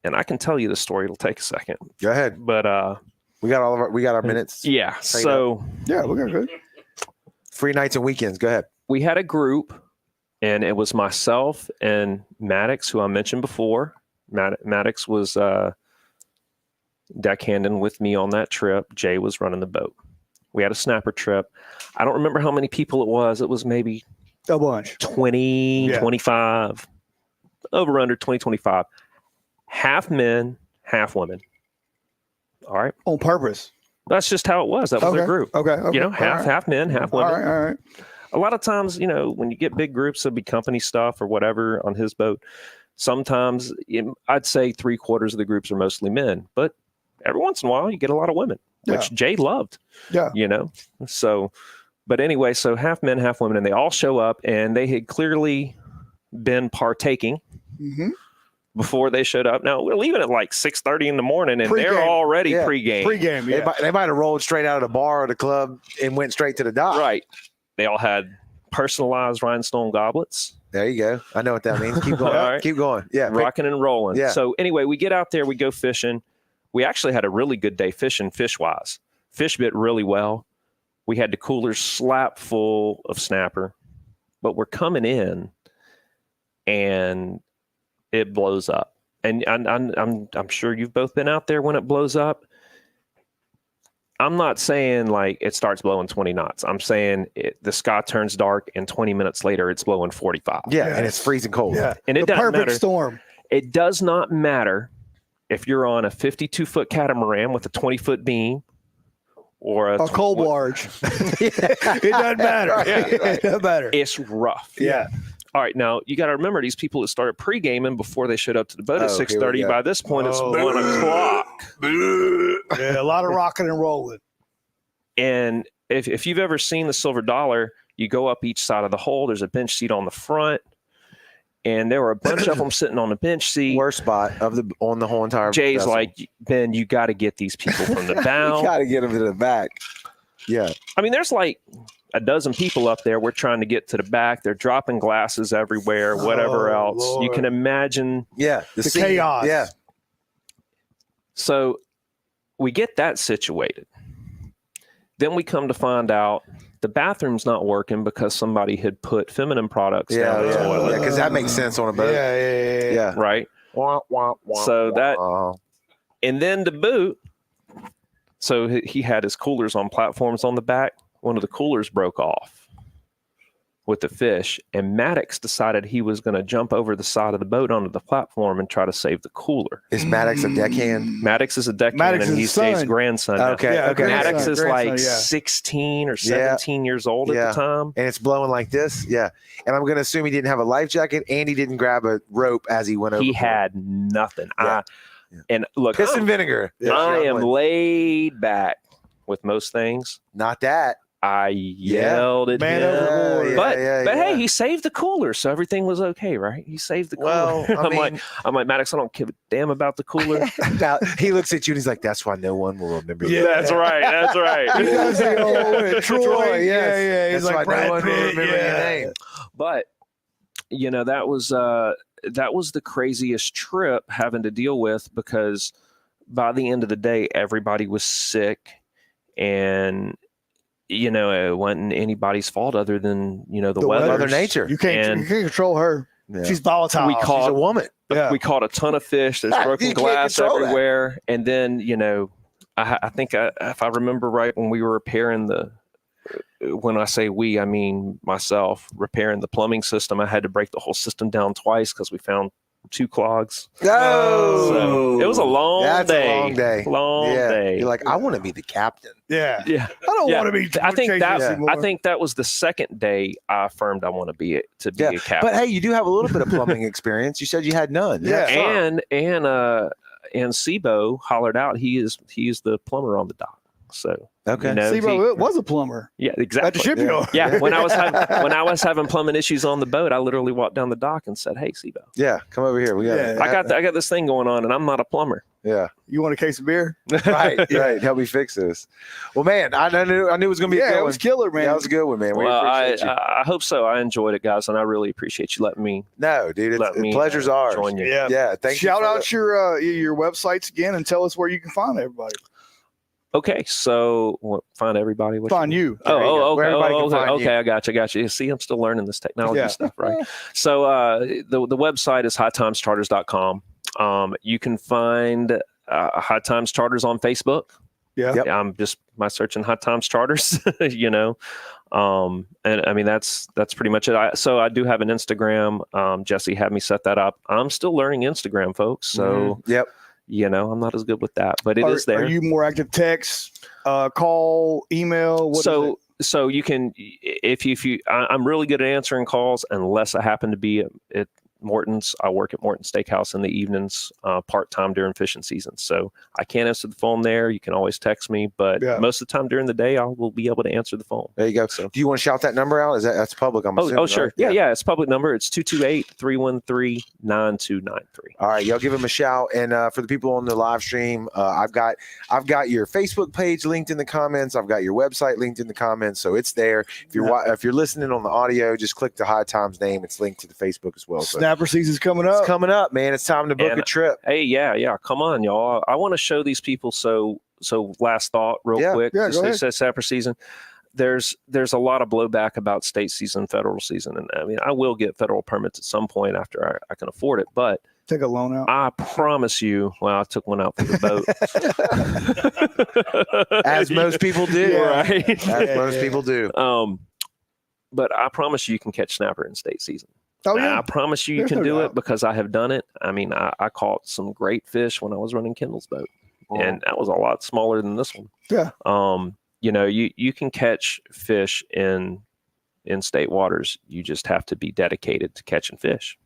And I can tell you the story. It'll take a second, Go ahead. but We got our minutes. yeah. Say So Yeah, we're good. Free nights and weekends. Go ahead. we had a group, and it was myself and Maddox, who I mentioned before. Maddox was deckhanding with me on that trip. Jay was running the boat. We had a snapper trip. I don't remember how many people it was. It was maybe A bunch. 20, Yeah. 25, over under 20, 25. Half men, half women. All right. On purpose. That's just how it was. That was Okay. our group. Okay. Half men, half All women. right. All right. A lot of times, when you get big groups, there'll be company stuff or whatever on his boat. Sometimes I'd say 3/4 of the groups are mostly men, but every once in a while you get a lot of women, which Jay loved. Yeah. So, but anyway, so half men, half women, and they all show up, and they had clearly been partaking Mm-hmm. before they showed up. Now we're leaving at like 6:30 in the morning, and Pre-game. they're already Yeah. pregame. Pre-game. Yeah. They might have rolled straight out of the bar or the club and went straight to the dock. Right. They all had personalized rhinestone goblets. There you go. I know what that means. Keep going. All right. Keep going. Yeah. Rocking and rolling. Yeah. So anyway, we get out there, we go fishing. We actually had a really good day fishing, fish-wise. Fish bit really well. We had the coolers slap full of snapper, but we're coming in and it blows up. And I'm sure you've both been out there when it blows up. I'm not saying like it starts blowing 20 knots. I'm saying the sky turns dark and 20 minutes later it's blowing 45. Yeah. And it's freezing cold. Yeah. And it The doesn't perfect matter. storm. It does not matter if you're on a 52-foot catamaran with a 20-foot beam or A cold barge. It doesn't matter. It doesn't matter. It's rough. Yeah. All right, now you got to remember these people that started pre-gaming before they showed up to the boat at Oh, here we 6:30. go. By this point, it's Oh. 1 o'clock. Yeah, a lot of rocking and rolling. And if you've ever seen the Silver Dollar, you go up each side of the hole. There's a bench seat on the front, and there were a bunch of them sitting on the bench seat. Worst spot on the whole entire. Jay's vessel. like, Ben, you got to get these people from the bow. You got to get them to the back. Yeah. I mean, there's like a dozen people up there. We're trying to get to the back. They're dropping glasses everywhere, whatever Oh, else. You Lord. can imagine. Yeah. The scene. chaos. Yeah. So we get that situated. Then we come to find out the bathroom's not working because somebody had put feminine products down the toilet. Yeah, because that makes sense on a boat. Yeah. Right. So that, and then to boot, so he had his coolers on platforms on the back. One of the coolers broke off with the fish, and Maddox decided he was going to jump over the side of the boat onto the platform and try to save the cooler. Is Maddox a deckhand? Maddox is a deckhand, Maddox and is he's his Dave's son. grandson. now. Okay. Yeah, okay. Maddox is grandson, like yeah. 16 or 17 years old Yeah. at the time. And it's blowing like this. Yeah. And I'm going to assume he didn't have a life jacket and he didn't grab a rope as he went over. He had nothing. Yeah. And look, piss and vinegar. I am laid back with most things. Not that. I yelled at Man him. overboard. But yeah. hey, he saved the cooler, so everything was okay, right? He saved the cooler. Well, I mean, I'm like, Maddox, I don't give a damn about the cooler. now, he looks at you and he's like, "That's why no one will remember you." Yeah. That's right. That's right. He does the old Troy. Yeah. He's That's like why Brad no one will Pitt. remember your Yeah. name. But you know, that was the craziest trip having to deal with, because by the end of the day, everybody was sick, and you know, it wasn't anybody's fault other than, you know, the weather. Mother Nature. You can't control her. Yeah. She's volatile. We She's caught a woman. Yeah. We caught a ton of fish. There's You broken can't glass control that. everywhere. And then, you know, I think if I remember right, when we were repairing when I say we, I mean myself, repairing the plumbing system, I had to break the whole system down twice because we found 2 clogs. Oh, So it was a long that's day. a long day. Long Yeah. day. You're like, I want to be the captain. Yeah. Yeah. I don't Yeah. want to be. I think chasing that this anymore. I think that was the second day I affirmed I want to be a captain. But hey, you do have a little bit of plumbing experience. You said you had none. You had some. And Sibo hollered out he is the plumber on the dock. So Okay. you know, Sebo was a plumber yeah, at the exactly. shipyard. Yeah, when I was having plumbing issues on the boat, I literally walked down the dock and said, "Hey, Sibo, Yeah, come over here. We got. Yeah. I got this thing going on, and I'm not a plumber." Yeah. You want a case of beer? Right. Right. Help me fix this. Well, man, I knew it was going to be. a Yeah, good it was one. killer, man. That was a good one, man. We Well, appreciate you. I hope so. I enjoyed it, guys, and I really appreciate you letting me No, dude, let the me pleasure's ours. join you. Yeah. Yeah. Thank you. Shout for out the- your websites again and tell us where you can find everybody. Okay, so find everybody. What Find you. There you go. Oh, Where okay. everybody can Okay. find you. Okay. I got you. See, I'm still learning this technology Yeah. stuff, right? So the website is hightimescharters.com. You can find High Times Charters on Facebook. Yeah. Yep. I'm just my searching High Times Charters, you know. And I mean that's pretty much it. So I do have an Instagram. Jesse had me set that up. I'm still learning Instagram, folks. So Yep. you know, I'm not as good with that, but it is there. Are you more active text, call, email? What is it? So you can, if you, I'm really good at answering calls unless I happen to be at Morton's. I work at Morton Steakhouse in the evenings, part-time during fishing season. So I can't answer the phone there. You can always text me, but most of the time during the day, I will be able to answer the phone. There you go. So, do you want to shout that number out? That's public? I'm assuming, oh, sure. right? Yeah. It's public number. It's 228-313-9293. All right, y'all give him a shout. And for the people on the live stream, I've got your Facebook page linked in the comments. I've got your website linked in the comments, so it's there. If you're listening on the audio, just click the High Times name. It's linked to the Facebook as well. So Snapper season's coming up. it's coming up, man. It's time to book And- a trip. Hey, yeah. Come on, y'all. I want to show these people. So last thought real quick. Yeah, go ahead. It says Sapper season. There's a lot of blowback about state season, federal season. And I mean, I will get federal permits at some point after I can afford it. But Take a loan out. I promise you, well, I took one out for the boat. As most people do. Right. As most people do. But I promise you can catch snapper in state season. Oh yeah. I promise you There's can no do doubt. it because I have done it. I mean, I caught some great fish when I was running Kendall's boat, and that was a lot smaller than this one. Yeah. You know, you can catch fish in state waters. You just have to be dedicated to catching fish.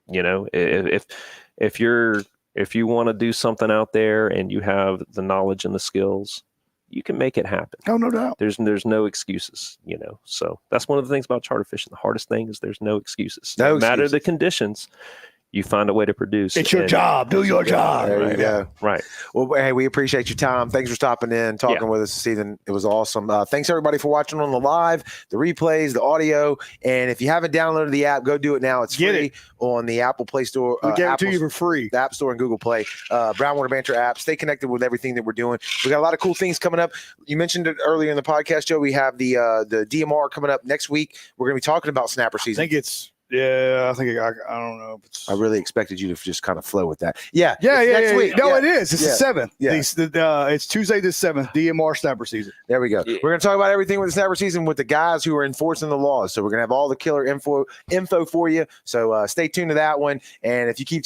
You know, if you want to do something out there and you have the knowledge and the skills, you can make it happen. Oh, no doubt. There's no excuses, you know. So that's one of the things about charter fishing. The hardest thing is there's no excuses. No matter excuses. the conditions, you find a way to produce. It's your job. Do your job. There you Right. go. Right. Well, hey, we appreciate your time. Thanks for stopping in, talking with us this evening. It was awesome. Thanks everybody for watching on the live, the replays, the audio. And if you haven't downloaded the app, go do it now. It's free on the Apple Play Store. We gave it Apple, to you for free. the App Store and Google Play. Brownwater Banter app. Stay connected with everything that we're doing. We got a lot of cool things coming up. You mentioned it earlier in the podcast, Joe. We have the DMR coming up next week. We're going to be talking about snapper I season. think it's I don't know. I really expected you to just kind of flow with that. Yeah. Yeah, it's yeah, next yeah. week. No, Yeah. it is. It's Yeah. the 7th. Yeah. It's Tuesday the 7th, DMR snapper season. There we go. Yeah. We're going to talk about everything with the snapper season with the guys who are enforcing the laws. So we're going to have all the killer info for you. So stay tuned to that one. And if you keep